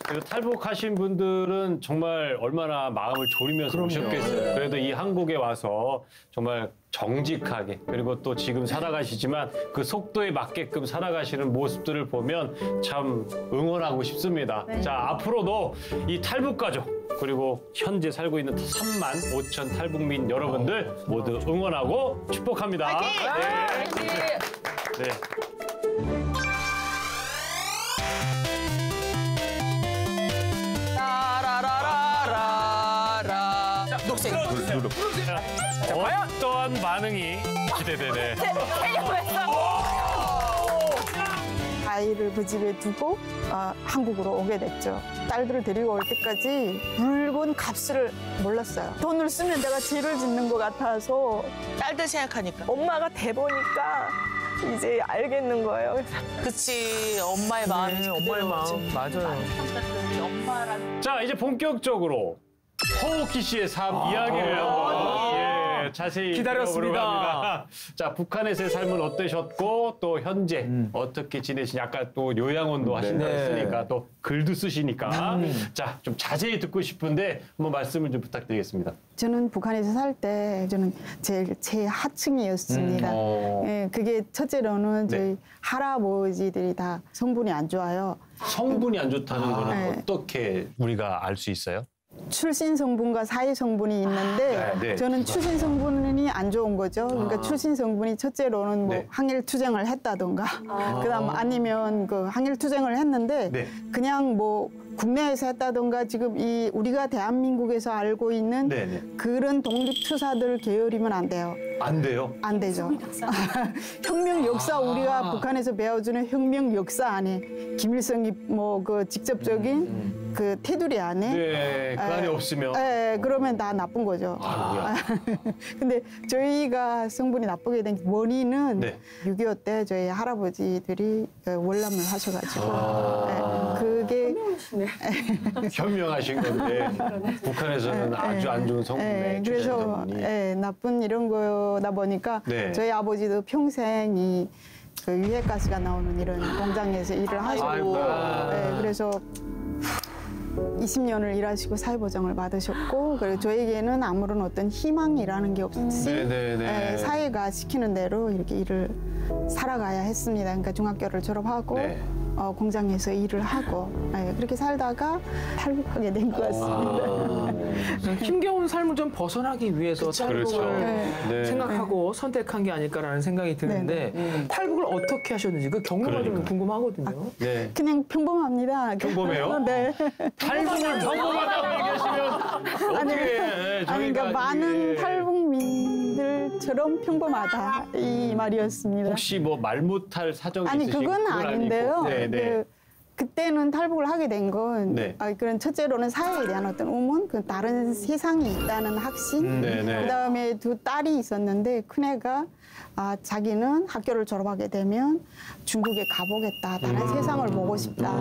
그리고 탈북하신 분들은 정말 얼마나 마음을 졸이면서 오셨겠어요. 그래도 이 한국에 와서 정말 정직하게 그리고 또 지금 살아가시지만 그 속도에 맞게끔 살아가시는 모습들을 보면 참 응원하고 싶습니다. 자, 앞으로도 이 탈북 가족 그리고 현재 살고 있는 3만 5천 탈북민 여러분들 모두 응원하고 축복합니다. 네. 녹색. 어떠한 반응이 기대되네. 아이를 그 집에 두고 한국으로 오게 됐죠. 딸들을 데리고 올 때까지 물건 값을 몰랐어요. 돈을 쓰면 내가 죄를 짓는 것 같아서 딸들 생각하니까. 엄마가 돼보니까 이제 알겠는 거예요. 그치. 엄마의 마음이. 엄마의 마음. 맞아요. 자, 이제 본격적으로 허옥희 씨의 삶 이야기를 한번 자세히 기다렸습니다. 들어보려고 합니다. 자, 북한에서의 삶은 어떠셨고 또 현재 어떻게 지내시냐. 아까 또 요양원도 하신다고 했으니까 또 글도 쓰시니까 자, 좀 자세히 듣고 싶은데 한번 말씀을 좀 부탁드리겠습니다. 저는 북한에서 살 때 저는 제일 하층이었습니다. 예, 그게 첫째로는 저희 할아버지들이 다 성분이 안 좋아요. 성분이 안 좋다는 거는 어떻게 우리가 알 수 있어요? 출신 성분과 사회 성분이 있는데 저는 출신 성분이 안 좋은 거죠. 그러니까 출신 성분이 첫째로는 뭐 항일 투쟁을 했다던가 그다음 아니면 그 항일 투쟁을 했는데 그냥 뭐 국내에서 했다던가 지금 이 우리가 대한민국에서 알고 있는 그런 독립투사들 계열이면 안 돼요. 안 돼요? 안 되죠. 혁명 역사 우리가 북한에서 배워주는 혁명 역사 안에 김일성이 뭐 그 직접적인 그 테두리 안에 그 안에 없으면 그러면 다 나쁜 거죠. 근데 저희가 성분이 나쁘게 된 원인은 6.25 때 저희 할아버지들이 월남을 하셔가지고 그게 현명하신 건데 북한에서는 아주 안 좋은 성분에 그래서 나쁜 이런 거다 보니까 저희 아버지도 평생 이 그 유해가스가 나오는 이런 공장에서 일을 하시고 네, 그래서 20년을 일하시고 사회보장을 받으셨고 그리고 저에게는 아무런 어떤 희망이라는 게 없이 네, 사회가 시키는 대로 이렇게 일을 살아가야 했습니다. 그러니까 중학교를 졸업하고 공장에서 일을 하고 네, 그렇게 살다가 탈북하게 된 것 같습니다. 힘겨운 삶을 좀 벗어나기 위해서 탈북을 생각하고 선택한 게 아닐까라는 생각이 드는데 탈북을 어떻게 하셨는지 그 경로가 좀 궁금하거든요. 그냥 평범합니다. 평범해요? 네. 탈북을 평범하다고 얘기하시면 어떻게 해? 그러니까 많은 탈북민들처럼 평범하다 이 말이었습니다. 혹시 뭐 말 못할 사정이 아니 있으신 그건 아닌데요. 그때는 탈북을 하게 된 건 그런 첫째로는 사회에 대한 어떤 의문, 그 다른 세상이 있다는 확신, 그다음에 두 딸이 있었는데 큰애가 자기는 학교를 졸업하게 되면 중국에 가보겠다, 다른 세상을 보고 싶다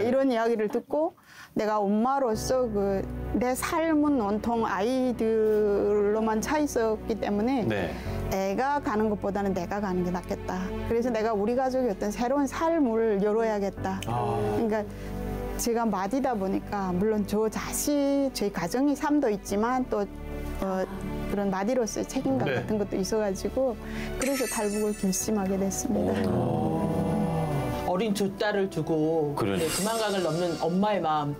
이런 이야기를 듣고 내가 엄마로서 내 삶은 온통 아이들로만 차 있었기 때문에 애가 가는 것보다는 내가 가는 게 낫겠다. 그래서 내가 우리 가족이 어떤 새로운 삶을 열어야겠다. 그러니까 제가 맏이다 보니까 물론 저 자신, 저희 가정의 삶도 있지만 또 그런 맏이로서의 책임감 같은 것도 있어가지고 그래서 탈북을 결심하게 됐습니다. 어린 두 딸을 두고 두만강을 넘는 엄마의 마음.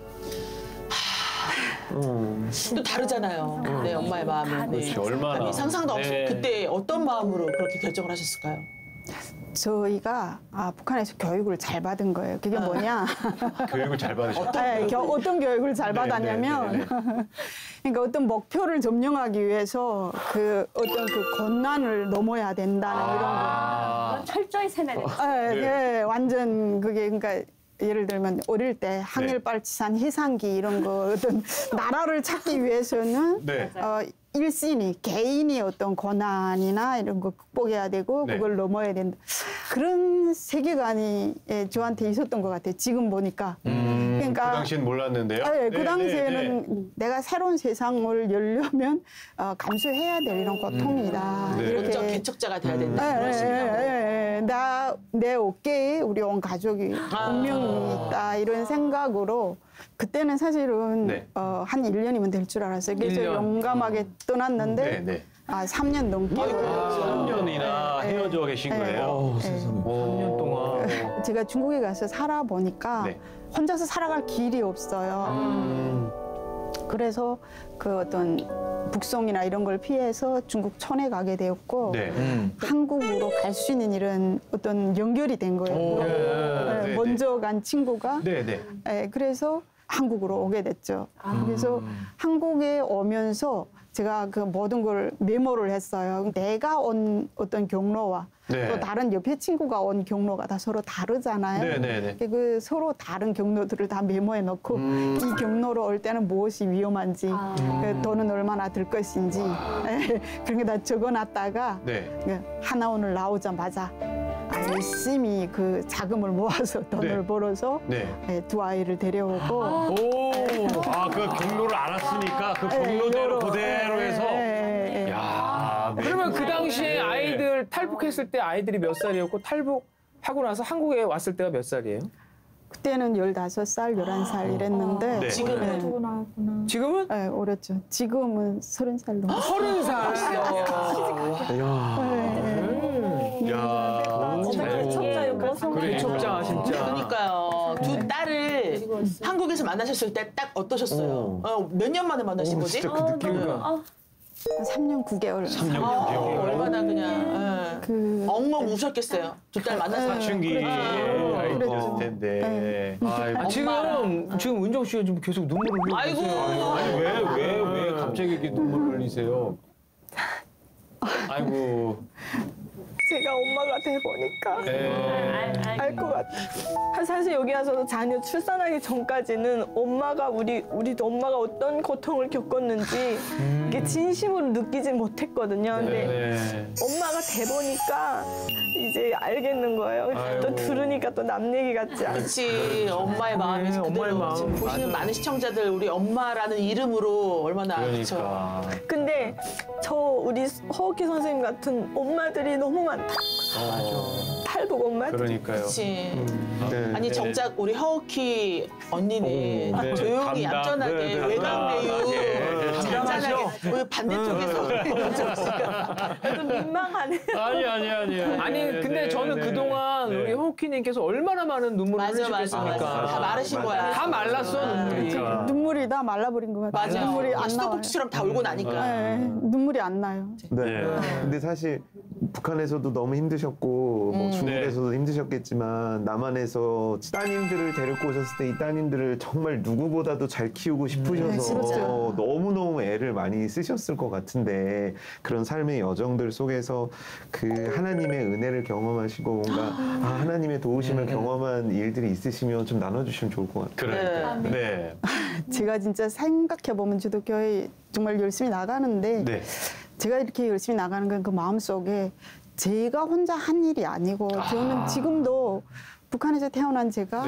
또 다르잖아요. 네, 엄마의 마음은. 얼마나. 상상도 없이 그때 어떤 마음으로 그렇게 결정을 하셨을까요? 저희가 북한에서 교육을 잘 받은 거예요. 그게 뭐냐? 교육을 잘 받으셨어요? 어떤 교육을 잘 받았냐면 그러니까 어떤 목표를 점령하기 위해서 어떤 권난을 넘어야 된다는 이런 거. 철저히 세뇌됐죠. 완전 그게 그러니까 예를 들면 어릴 때 항일발치산 해상기 이런 거 어떤 나라를 찾기 위해서는 일신이 개인이 어떤 고난이나 이런 거 극복해야 되고 그걸 넘어야 된다. 그런 세계관이 저한테 있었던 것 같아요. 지금 보니까. 그러니까 그 당시엔 몰랐는데요. 그 당시에는 내가 새로운 세상을 열려면 감수해야 될 이런 고통이다. 먼저 개척자가 돼야 된다. 내 어깨에 우리 온 가족이 운명이 있다 이런 생각으로 그때는 사실은 한 1년이면 될 줄 알았어요. 그래서 용감하게 떠났는데 3년 넘게 3년이나 헤어져 계신 거예요? 세상에. 3년 동안. 제가 중국에 가서 살아보니까 혼자서 살아갈 길이 없어요. 그래서 그 어떤 북송이나 이런 걸 피해서 중국 촌에 가게 되었고 한국으로 갈 수 있는 이런 어떤 연결이 된 거예요. 먼저 간 친구가 그래서 한국으로 오게 됐죠. 그래서 한국에 오면서 제가 그 모든 걸 메모를 했어요. 내가 온 어떤 경로와 또 다른 옆에 친구가 온 경로가 다 서로 다르잖아요. 그 서로 다른 경로들을 다 메모해 놓고 이 경로로 올 때는 무엇이 위험한지 돈은 얼마나 들 것인지 그런 게 다 적어놨다가 하나원을 나오자마자 열심히 그 자금을 모아서 돈을 벌어서 두 아이를 데려오고 그 경로를 알았으니까 그 경로대로 그대로 해서 그러면 그 당시에 아이들 탈북했을 때 아이들이 몇 살이었고 탈북하고 나서 한국에 왔을 때가 몇 살이에요? 그때는 15살, 11살 이랬는데 지금은? 지금은? 네, 어렸죠. 지금은 30살 넘었어요. 30살! 개척자 진짜. 그러니까요. 두 딸을 한국에서 만나셨을 때 딱 어떠셨어요? 몇 년 만에 만나신 거지? 진짜 그 느낌이가. 3년 9개월. 3년 9개월. 얼마나 그냥 엉엉 우셨겠어요. 두 딸 만나서. 사춘기 아이였을 텐데. 지금 은정 씨가 좀 계속 눈물을 흘리고 아이고. 아니 왜 갑자기 이렇게 눈물을 흘리세요? 아이고. 제가 엄마가 돼보니까 알 것 같아요. 사실 여기 와서도 자녀 출산하기 전까지는 엄마가 우리도 엄마가 어떤 고통을 겪었는지 이게 진심으로 느끼진 못했거든요. 근데 엄마가 돼보니까 이제 알겠는 거예요. 또 들으니까 또 남 얘기 같지 않지. 그렇지. 엄마의 마음이 엄마의 마음. 지금 보시는 많은 시청자들 우리 엄마라는 이름으로 얼마나 그러니까. 근데 우리 허옥희 선생님 같은 엄마들이 너무 많다. 탈북 엄마. 그러니까요. 그렇지. 아니 정작 우리 허우키 언니는 조용히 얌전하게 외곽 배우 잔잔하게 왜 반대쪽에서 좀 민망하네. 아니. 아니 근데 저는 그동안 우리 호키님께서 얼마나 많은 눈물을 흘리셨겠습니까? 다 마르신 거야. 다 말랐어 눈물이. 눈물이 다 말라버린 것 같아요. 맞아. 눈물이 안 나와요. 수도꼭지처럼 다 울고 나니까. 네, 눈물이 안 나요. 네. 근데 사실 북한에서도 너무 힘드셨고 뭐 중국에서도 힘드셨겠지만 남한에서 따님들을 데리고 오셨을 때 이 따님들을 정말 누구보다도 잘 키우고 싶으셔서 너무너무 애를 많이 쓰셨을 것 같은데 그런 삶의 여정들 속에서 그 하나님의 은혜를 경험하시고 뭔가 하나님의 도우심을 경험한 일들이 있으시면 좀 나눠주시면 좋을 것 같아요. 네. 제가 진짜 생각해보면 저도 교회 정말 열심히 나가는데 제가 이렇게 열심히 나가는 건 그 마음속에 제가 혼자 한 일이 아니고 저는 지금도 북한에서 태어난 제가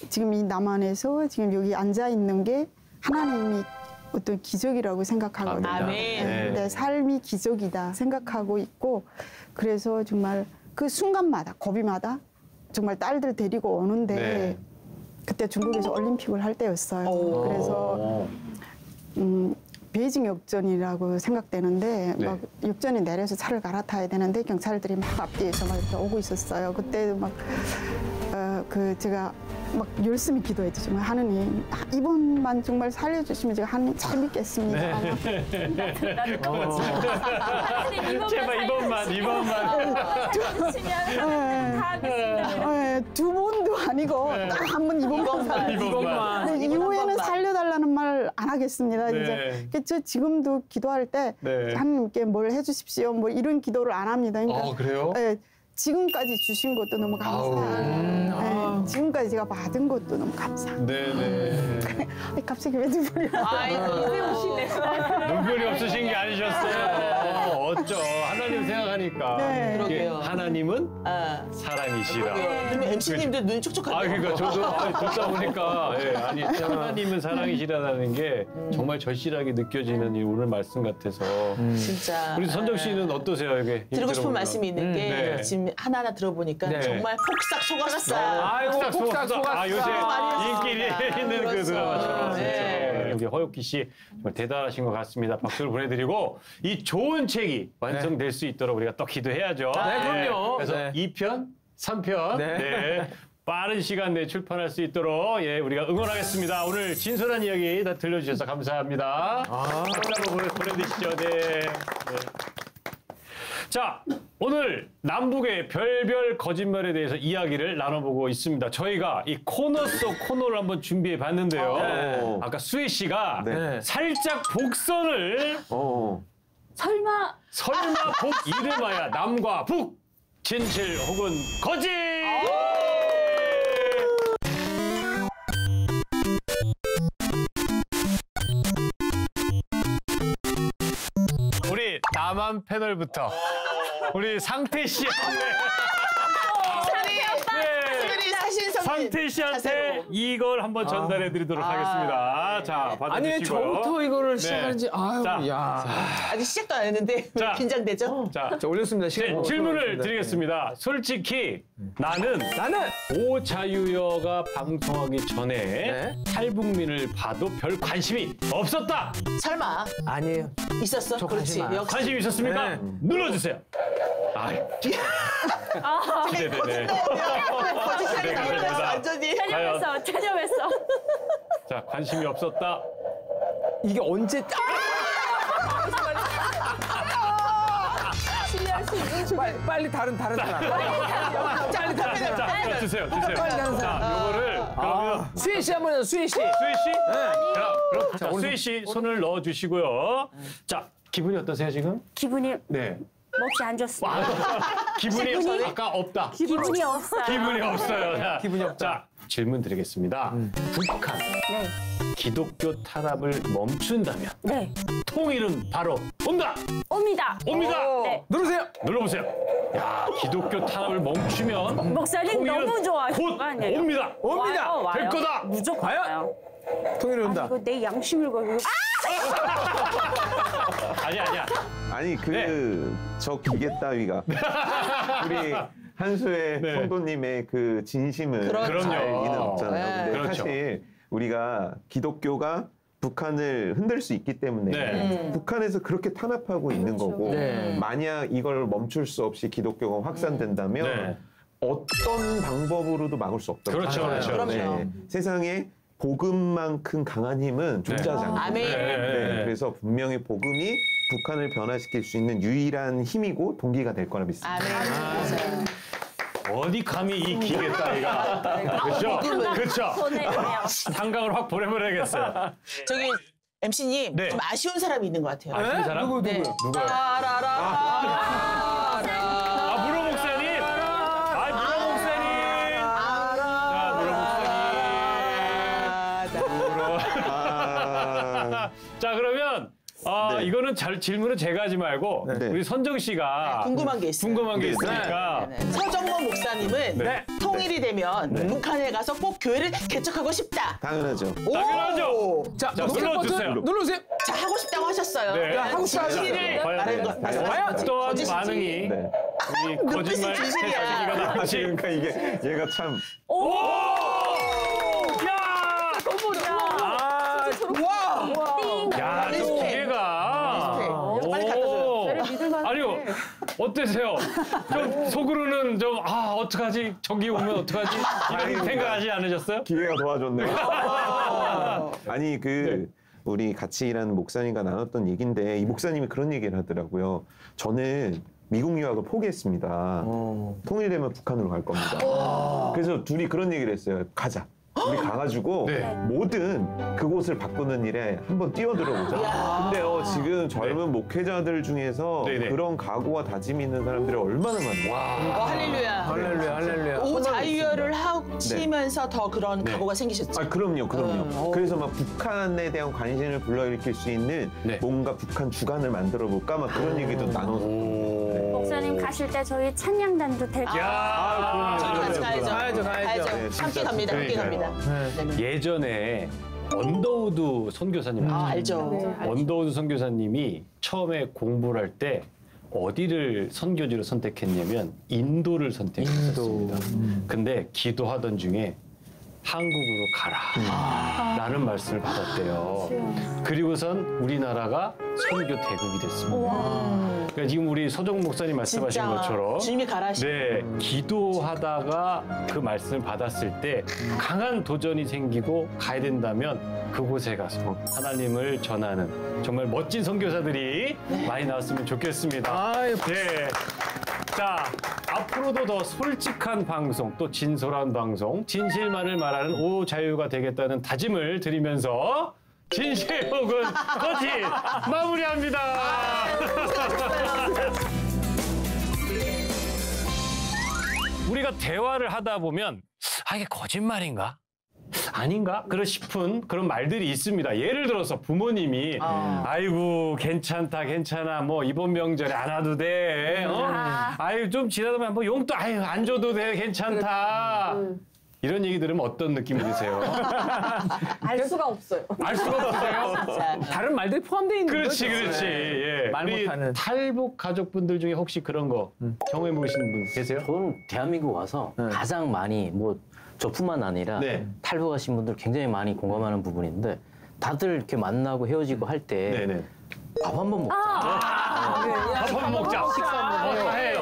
지금 이 남한에서 지금 여기 앉아 있는 게 하나님이 어떤 기적이라고 생각하거든요. 아멘. 내 삶이 기적이다 생각하고 있고 그래서 정말 그 순간마다 고비마다 정말 딸들 데리고 오는데 그때 중국에서 올림픽을 할 때였어요. 그래서 베이징 역전이라고 생각되는데 막 역전이 내려서 차를 갈아타야 되는데 경찰들이 막 앞뒤에서 막 이렇게 오고 있었어요. 그때 막 제가 막 열심히 기도했죠. 정말 하느님 이번만 정말 살려주시면 제가 하느님 잘 믿겠습니다. 제발 이번만. 두 번도 아니고 딱 한 번 이번만. 이후에는 살려달라는 말 안 하겠습니다. 이제 저 지금도 기도할 때 하나님께 뭘 해주십시오. 뭐 이런 기도를 안 합니다. 그러니까 그래요? 지금까지 주신 것도 너무 감사해요. 지금까지 제가 받은 것도 너무 감사해요. 네네. 갑자기 왜 눈물이 눈물이 없으신 게 아니셨어요. 어쩌. 하나님 생각하니까. 이게 하나님은 사랑이시라. MC님도 눈 촉촉하게. 그러니까 저도 듣다 보니까 아니 하나님은 사랑이시라는 게 정말 절실하게 느껴지는 이 오늘 말씀 같아서. 진짜. 우리 선정 씨는 어떠세요 이게? 드리고 싶은 말씀이 있는 게 지금 하나하나 들어보니까 정말 폭삭 속았어요. 아이고 폭삭 속았어. 요새 인기리 있는 그 드라마처럼. 우리 허유키 씨 정말 대단하신 것 같습니다. 박수를 보내드리고 이 좋은 책이 완성될 수 있도록 우리가 또 기도해야죠. 그럼요. 그래서 2편, 3편 빠른 시간 내에 출판할 수 있도록 우리가 응원하겠습니다. 오늘 진솔한 이야기 다 들려주셔서 감사합니다. 박수 한번 보내드리시죠. 자, 오늘 남북의 별별 거짓말에 대해서 이야기를 나눠보고 있습니다. 저희가 이 코너 속 코너를 한번 준비해 봤는데요. 아까 수혜 씨가 살짝 복선을 설마 복 이름하여 남과 북 진실 혹은 거짓. 우리 남한 패널부터 우리 상태 씨한테 상태 씨한테 이걸 한번 전달해 드리도록 하겠습니다. 자, 받아주시고요. 아니 왜 저부터 이거를 시작하는지 아직 시작도 안 했는데 긴장되죠? 자, 올렸습니다. 질문을 드리겠습니다. 솔직히 나는 오자유여가 방송하기 전에 탈북민을 봐도 별 관심이 없었다. 설마 아니에요. 있었어? 그렇지. 관심 있었습니까? 눌러주세요. 네네네. 거짓말이 나왔어 완전히. 찾아뵀어. 자, 관심이 없었다. 이게 언제 신뢰할 수 있는 빨리 다른 사람. 자, 주세요. 자, 요거를 그러면 수희 씨 한번 해요. 수희 씨. 그럼 수희 씨 손을 넣어 주시고요. 자, 기분이 어떠세요, 지금? 기분이 몹시 안 좋습니다. 기분이 아까 없다. 기분이 없어요. 기분이 없어요. 자, 기분이 없다. 자, 질문 드리겠습니다. 북한 기독교 탄압을 멈춘다면 통일은 바로 옵니다. 네. 누르세요. 눌러보세요. 야, 기독교 탄압을 멈추면 목사님 너무 좋아하시는 곧 거 아니에요? 옵니다. 와요. 될 거다. 무조건 과연? 와요. 통일이 온다. 이거 내 양심을 걸고. 아니야. 아니 저 기계 따위가 우리 한수의 네. 성도님의 그 진심은 그럼요. 알 리는 없잖아요. 네. 근데 그렇죠. 사실 우리가 기독교가 북한을 흔들 수 있기 때문에 네. 북한에서 그렇게 탄압하고 있는 거고 네. 만약 이걸 멈출 수 없이 기독교가 확산된다면 네. 어떤 방법으로도 막을 수 없다고 그렇죠, 생각해요. 그렇죠. 네. 세상에 복음만큼 강한 힘은 존재하지 않아요. 아멘. 네. 그래서 분명히 복음이 북한을 변화시킬 수 있는 유일한 힘이고 동기가 될 거라 믿습니다. 아멘. 맞아요. 어디 감히 이 기계 따위가. 그렇죠? 그렇죠? 보내주네요. 한강을 확 보내버려야겠어요. 저기 MC님 네. 좀 아쉬운 사람이 있는 것 같아요. 아쉬운 사람? 누구 네. 누구요? 아, 문호 목사님! 아, 문호 목사님! 자, 문호 목사님! 자, 그러면 네. 이거는 질문은 제가 하지 말고 네. 우리 선정 씨가 궁금한 게 있어요. 궁금한 게 있으니까 네. 서정모 목사님은 네. 통일이 되면 북한에 가서 꼭 교회를 개척하고 싶다. 당연하죠. 오! 당연하죠. 자, 자, 녹색 눌러주세요. 버튼 눌러주세요. 자, 하고 싶다고 하셨어요. 네. 하고 싶다 진실을 과연 말하는 거. 과연 어떠한 거짓인지. 반응이 네. 이 거짓말 진실이야. 해석이가 나올지. 그러니까 이게 얘가 참 오! 야! 야, 저 기계가. 빨리 갖다 줘요. 아니요, 어떠세요? 좀 속으로는 좀 어떡하지? 저기 오면 어떡하지? 이런 생각하지 않으셨어요? 기회가 도와줬네요. 아니 우리 같이 일하는 목사님과 나눴던 얘기인데 이 목사님이 그런 얘기를 하더라고요. 저는 미국 유학을 포기했습니다. 통일되면 북한으로 갈 겁니다. 그래서 둘이 그런 얘기를 했어요. 가자. 우리 가가지고 네. 모든 그곳을 바꾸는 일에 한번 뛰어들어보자. 근데요, 지금 젊은 목회자들 중에서 네네. 그런 각오와 다짐이 있는 사람들이 얼마나 많아요. 할렐루야. 할렐루야, 할렐루야. 오 자유를 하시면서 더 그런 각오가 생기셨죠. 아, 그럼요. 그래서 막 북한에 대한 관심을 불러일으킬 수 있는 네. 뭔가 북한 주간을 만들어 볼까 막 그런 얘기도 나눴어요. 목사님 가실 때 저희 찬양단도 될 거예요. 저희 같이 가야죠. 가야죠. 네, 함께 갑니다. 함께 그러니까요. 갑니다. 네. 예전에 언더우드 선교사님 알죠. 네. 언더우드 선교사님이 처음에 공부를 할 때 어디를 선교지로 선택했냐면 인도를 선택했었습니다. 근데 기도하던 중에 한국으로 가라 라는 말씀을 받았대요. 그리고선 우리나라가 선교 대국이 됐습니다. 그러니까 지금 우리 서정 목사님 말씀하신 진짜 것처럼 주님이 가라 하시. 네, 기도하다가 그 말씀을 받았을 때 강한 도전이 생기고 가야 된다면 그곳에 가서 하나님을 전하는 정말 멋진 선교사들이 많이 나왔으면 좋겠습니다. 네. 자, 앞으로도 더 솔직한 방송, 또 진솔한 방송, 진실만을 말하는 오자유가 되겠다는 다짐을 드리면서 진실 혹은 거짓 마무리합니다. 우리가 대화를 하다 보면 이게 거짓말인가? 아닌가? 그런 싶은 그런 말들이 있습니다. 예를 들어서 부모님이 아이고 괜찮다 괜찮아 뭐 이번 명절에 안 와도 돼. 아유 좀 지나다 보면 뭐 용돈 아유 안 줘도 돼 괜찮다. 이런 얘기 들으면 어떤 느낌이 드세요? 알 수가 없어요. 알 수가 없어요. 다른 말들이 포함되어 있는 그렇지, 거죠. 그렇지. 네. 예. 말 우리 못하는. 탈북 가족분들 중에 혹시 그런 거 경험해 보시는 분 계세요? 저는 대한민국 와서 가장 많이 저뿐만 아니라 네. 탈북하신 분들 굉장히 많이 공감하는 부분인데 다들 이렇게 만나고 헤어지고 할 때 네네. 밥 한 번 먹자. 밥 한번 먹자. 다 해요.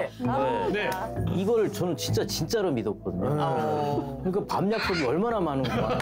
네. 이걸 저는 진짜로 믿었거든요. 그러니까 밥 약속이 얼마나 많은가.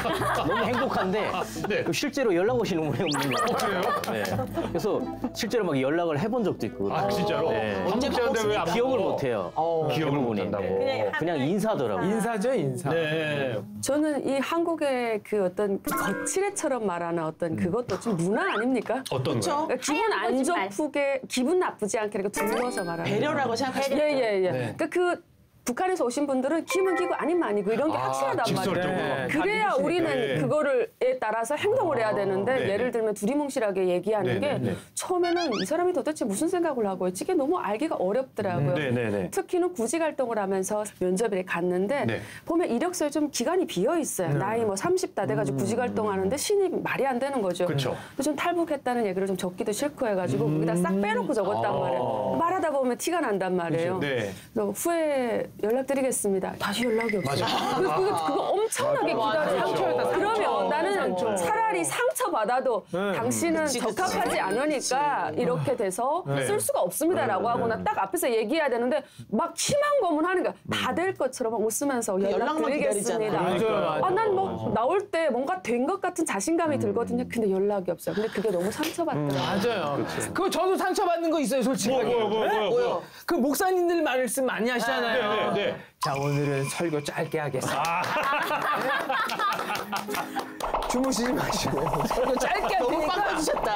너무 행복한데 네. 실제로 연락 오시는 분이 없는 거예요. 그래요? 네. 그래서 실제로 막 연락을 해본 적도 있고. 아 진짜로? 네. 밥 먹자는데 왜 안 기억을 먹어? 못 해요. 기억을 못 한다고. 그냥 인사더라고요. 인사죠, 인사. 네. 저는 이 한국의 그 어떤 거칠애처럼 말하는 어떤 그것도 좀 문화 아닙니까? 어떤 거요? 그러니까 기분 안 거짓말. 좋게 기분 나쁘지 않게 이렇게 둘러서 말하는 배려라고 생각하시면 예예예. 네. 그러니까 그 북한에서 오신 분들은 기면 기고 아니면 아니고 이런 게 확실하단 말이에요. 직설적으로. 네. 그래야 다 우리는 믿으시니까. 그거를에 따라서 행동을 해야 되는데 네네. 예를 들면 두리뭉실하게 얘기하는 게 네네네. 처음에는 이 사람이 도대체 무슨 생각을 하고 있지? 이게 너무 알기가 어렵더라고요. 네네네. 특히는 구직 활동을 하면서 면접에 갔는데 네. 보면 이력서에 좀 기간이 비어 있어요. 나이 뭐 30다 돼가지고 구직 활동하는데 신입이 말이 안 되는 거죠. 그쵸. 근데 좀 탈북했다는 얘기를 좀 적기도 싫고 해가지고 거기다 싹 빼놓고 적었단 말이에요. 말하다 보면 티가 난단 말이에요. 네. 그래서 후에 연락드리겠습니다. 다시 연락이 없어요. 그거 엄청나게 기다려요. 그러면 나는 차라리 상처받아도 당신은 적합하지 않으니까 이렇게 돼서 쓸 수가 없습니다라고 하거나 딱 앞에서 얘기해야 되는데 막 희망 고문하는 거야. 다 될 것처럼 막 웃으면서 연락드리겠습니다. 난 뭐 나올 때 뭔가 된 것 같은 자신감이 들거든요. 근데 연락이 없어요. 근데 그게 너무 상처받더라고요. 맞아요. 그거 저도 상처받는 거 있어요, 솔직하게. 뭐요? 그 목사님들 말씀 많이 하시잖아요. 네. 자, 오늘은 설교 짧게 하겠습니다. 주무시지 마시고 설교 짧게 할 너무 테니까. 빵빠지셨다.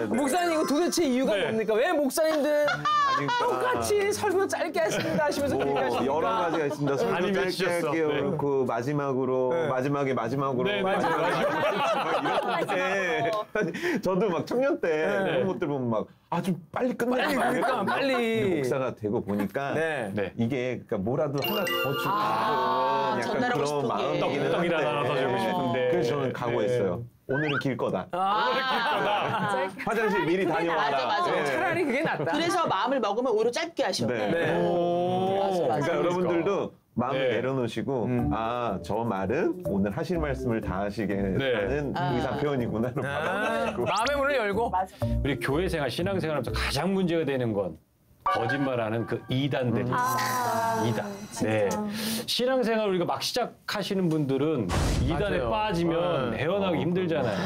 목사님 이거 도대체 이유가 뭡니까? 왜 목사님들 똑같이 설교 짧게 하십니다 하시면서 그렇게 하십니까? 여러 가지가 있습니다. 설교 아니, 짧게 미치셨어. 할게요. 네. 그리고 마지막으로 마지막으로 네, 막 이렇게 저도 막 청년 때 그런 것들 보면 막 좀 빨리 끝내야 돼. 그러니까 빨리. 목사가 되고 보니까 네. 이게 그러니까 뭐라도 하나 더 주고 약간 전달하고 그런 싶은 게. 마음이긴 떡이라도 하나 더 주고 한데 싶은데. 그래서 저는 각오했어요. 오늘은 길 거다. 화장실 미리 다녀와라. 맞아. 네. 차라리 그게 낫다. 그래서 마음을 먹으면 오히려 짧게 하셔. 네. 그러니까 여러분들도 마음을 내려놓으시고 저 말은 오늘 하실 말씀을 다 하시게 하는 의사 표현이구나를 받아들이고 마음의 문을 열고. 우리 교회 생활, 신앙 생활하면서 가장 문제가 되는 건 거짓말하는 그 이단들. 이단. 네. 신앙생활 우리가 막 시작하시는 분들은 이단에 맞아요. 빠지면 헤어나기 힘들잖아요.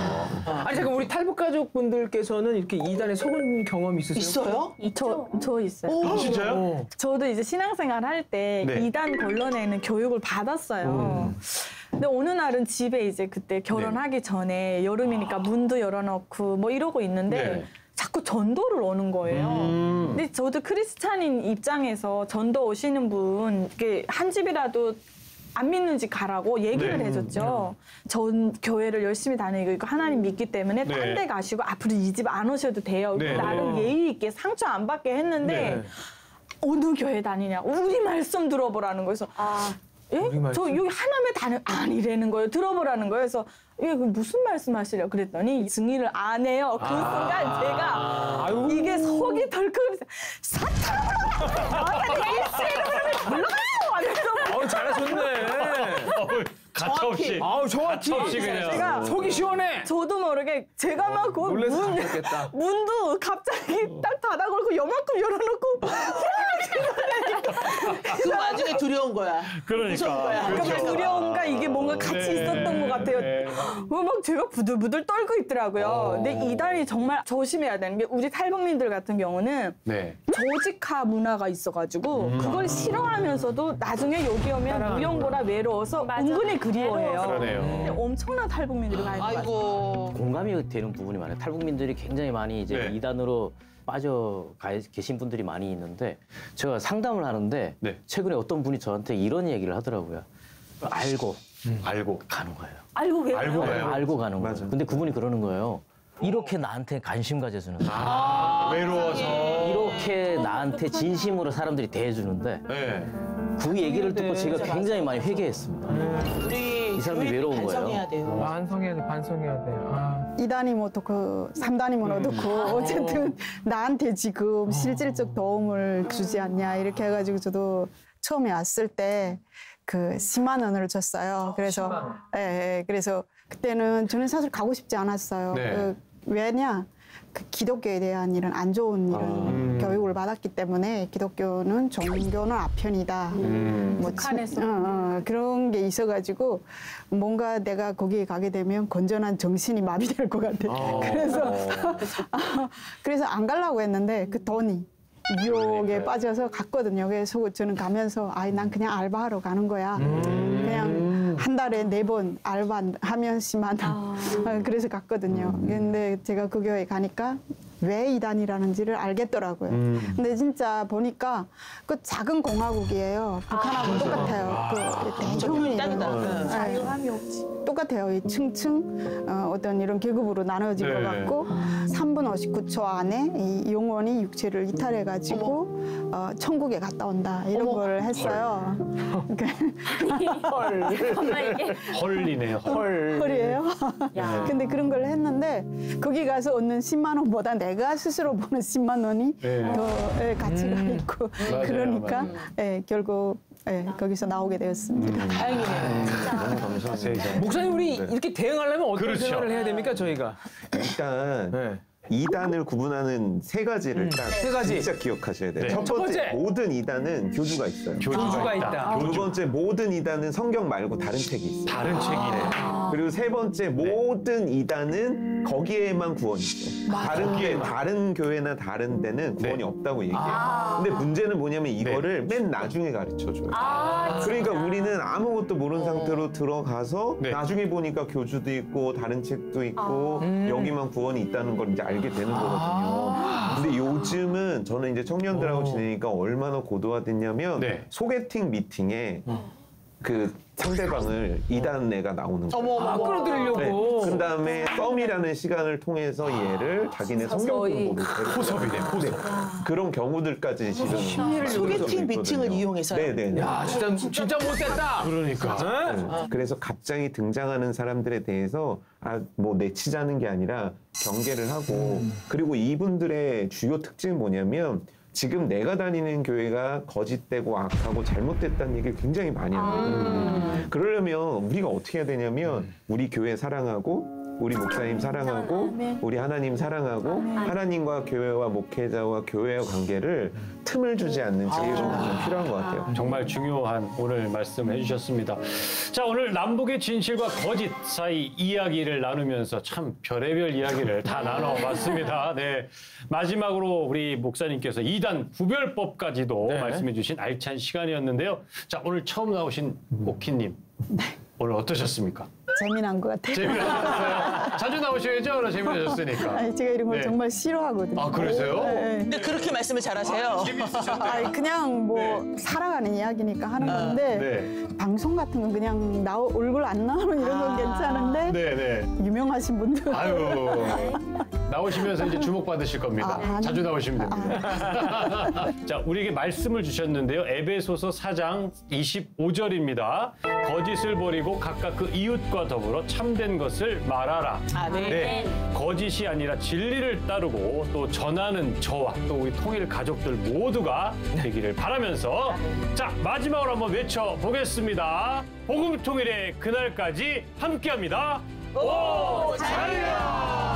아니 잠깐 우리 탈북 가족분들께서는 이렇게 이단에 속은 경험이 있으세요? 있어요? 저 있어요. 진짜요? 저도 이제 신앙생활 할 때 이단 걸러내는 교육을 받았어요. 근데 어느 날은 집에 이제 그때 결혼하기 전에 여름이니까 문도 열어놓고 뭐 이러고 있는데 자꾸 전도를 오는 거예요. 근데 저도 크리스찬인 입장에서 전도 오시는 분 이렇게 한 집이라도 안 믿는 집 가라고 얘기를 해줬죠. 전 교회를 열심히 다니고 하나님 믿기 때문에 딴 데 가시고 앞으로 이 집 안 오셔도 돼요. 나름 예의 있게 상처 안 받게 했는데 어느 교회 다니냐? 우리 말씀 들어보라는 거예요. 그래서 예? 저 여기 하나님의 다녀 아니라는 거예요. 들어보라는 거예요. 그래서 예, 그 무슨 말씀하시려고 그랬더니 증인을 안 해요. 그 순간 제가 이게 속이 덜컥 사탄아! 예수의 이름으로 잘하셨네. 가차없이. 정확히. 그냥. 속이 시원해. 저도 모르게 제가 막 그 문도 갑자기 딱 닫아 걸고 요만큼 열어놓고 그 와중에 두려운 거야. 무서운 거야. 그러니까 두려움과 이게 뭔가 같이 있었던 것 같아요. 막 제가 부들부들 떨고 있더라고요. 근데 이단이 정말 조심해야 되는 게 우리 탈북민들 같은 경우는 조직화 문화가 있어가지고 그걸 싫어하면서도 나중에 여기 오면 무용고라 외로워서 은근히 그리워해요. 근데 엄청난 탈북민들이 많이 아이고. 공감이 되는 부분이 많아요. 탈북민들이 굉장히 많이 이제 이단으로 빠져 계신 분들이 많이 있는데 제가 상담을 하는데 최근에 어떤 분이 저한테 이런 얘기를 하더라고요. 알고 가는 거예요. 알고 왜? 알고 가는 거예요. 근데 그분이 그러는 거예요. 이렇게 나한테 관심 가져주는 외로워서. 이렇게 나한테 진심으로 사람들이 대해주는데 그 얘기를 듣고 제가 굉장히 많이 회개했습니다. 이 사람들이 외로운 거예요. 반성해야 돼요. 2단이면 어떻고 3단이면 어떻고 어쨌든 나한테 지금 실질적 도움을 주지 않냐 이렇게 해가지고 저도 처음에 왔을 때 그 10만 원을 줬어요. 그래서 그래서 그때는 저는 사실 가고 싶지 않았어요. 왜냐? 그 기독교에 대한 이런 안 좋은 이런 교육을 받았기 때문에 기독교는 종교는 아편이다. 뭐 그런 게 있어가지고 뭔가 내가 거기에 가게 되면 건전한 정신이 마비될 것 같아. 그래서 안 가려고 했는데 그 돈이 유혹에 빠져서 갔거든요. 그래서 저는 가면서 난 그냥 알바하러 가는 거야. 그냥 한 달에 4번 알바하면 10만 원. 그래서 갔거든요. 근데 제가 그 교회 가니까 왜 이단이라는지를 알겠더라고요. 근데 진짜 보니까 그 작은 공화국이에요. 북한하고 똑같아요. 그 대형이에요. 자유함이 없지. 똑같아요. 이 층층 어떤 이런 계급으로 나눠진 것 같고 3분 59초 안에 이 영혼이 육체를 이탈해가지고 천국에 갔다 온다 이런 걸 했어요. 정말 이게 헐리네요. 헐이에요. 근데 그런 걸 했는데 거기 가서 얻는 10만 원보다 내가 내가 스스로 보는 10만 원이 네. 더 가치가 있고 그러니까 결국 거기서 나오게 되었습니다. 다행이네요. 너무 감사합니다. 목사님 우리 이렇게 대응하려면 어떤 그렇죠. 생각을 해야 됩니까 저희가? 일단 2단을 구분하는 세 가지를 딱 세 가지. 진짜 기억하셔야 돼요. 네. 첫 첫 번째. 번째, 모든 2단은 교주가 있어요. 교주가 있다. 두 번째, 모든 2단은 성경 말고 다른 책이 있어요. 다른 책이네. 그리고 세 번째, 모든 2단은 거기에만 구원이 있어요. 다른 교회나 다른 데는 구원이 없다고 얘기해요. 근데 문제는 뭐냐면 이거를 맨 나중에 가르쳐줘요. 그러니까 우리는 아무것도 모르는 상태로 들어가서 나중에 보니까 교주도 있고 다른 책도 있고 여기만 구원이 있다는 걸 이제 알게 되는 거거든요. 근데 요즘은 저는 이제 청년들하고 지내니까 얼마나 고도화됐냐면 소개팅 미팅에 그 상대방을 2단 애가 나오는 거예요. 끌어들이려고. 그 다음에 썸이라는 시간을 통해서 얘를 자기네 성경 공부를 포섭이네, 포섭. 그런 경우들까지 지금 소개팅 미팅을 이용해서요? 네네. 야, 진짜 못됐다. 그러니까. 그래서 갑자기 등장하는 사람들에 대해서 뭐 내치자는 게 아니라 경계를 하고 그리고 이분들의 주요 특징은 뭐냐면 지금 내가 다니는 교회가 거짓되고 악하고 잘못됐다는 얘기를 굉장히 많이 하거든요. 그러려면 우리가 어떻게 해야 되냐면 우리 교회 사랑하고 우리 목사님 사랑하고 우리 하나님 사랑하고 하나님과 교회와 목회자와 교회와 관계를 틈을 주지 않는 제일정도는 필요한 것 같아요. 정말 중요한 오늘 말씀해 주셨습니다. 자, 오늘 남북의 진실과 거짓 사이 이야기를 나누면서 참 별의별 이야기를 다 나눠봤습니다. 네. 마지막으로 우리 목사님께서 2단 구별법까지도 말씀해 주신 알찬 시간이었는데요. 자, 오늘 처음 나오신 오키님. 오늘 어떠셨습니까? 재미난 것 같아요. 재미나셨어요? 자주 나오셔야죠. 오늘 재미나셨으니까. 아니, 제가 이런 걸 정말 싫어하거든요. 아, 그러세요? 근데 그렇게 말씀을 잘하세요. 아니, 그냥 뭐 살아가는 이야기니까 하는 건데 방송 같은 건 그냥 얼굴 안 나오는 이런 건 괜찮은데 유명하신 분들 아유, 나오시면서 이제 주목받으실 겁니다. 자주 나오시면 됩니다. 자, 우리에게 말씀을 주셨는데요. 에베소서 4장 25절입니다. 거짓을 버리고 각각 그 이웃과 더불어 참된 것을 말하라. 거짓이 아니라 진리를 따르고 또 전하는 저와 또 우리 통일 가족들 모두가 되기를 바라면서 자, 마지막으로 한번 외쳐보겠습니다. 복음 통일의 그날까지 함께합니다. 오, 자유야!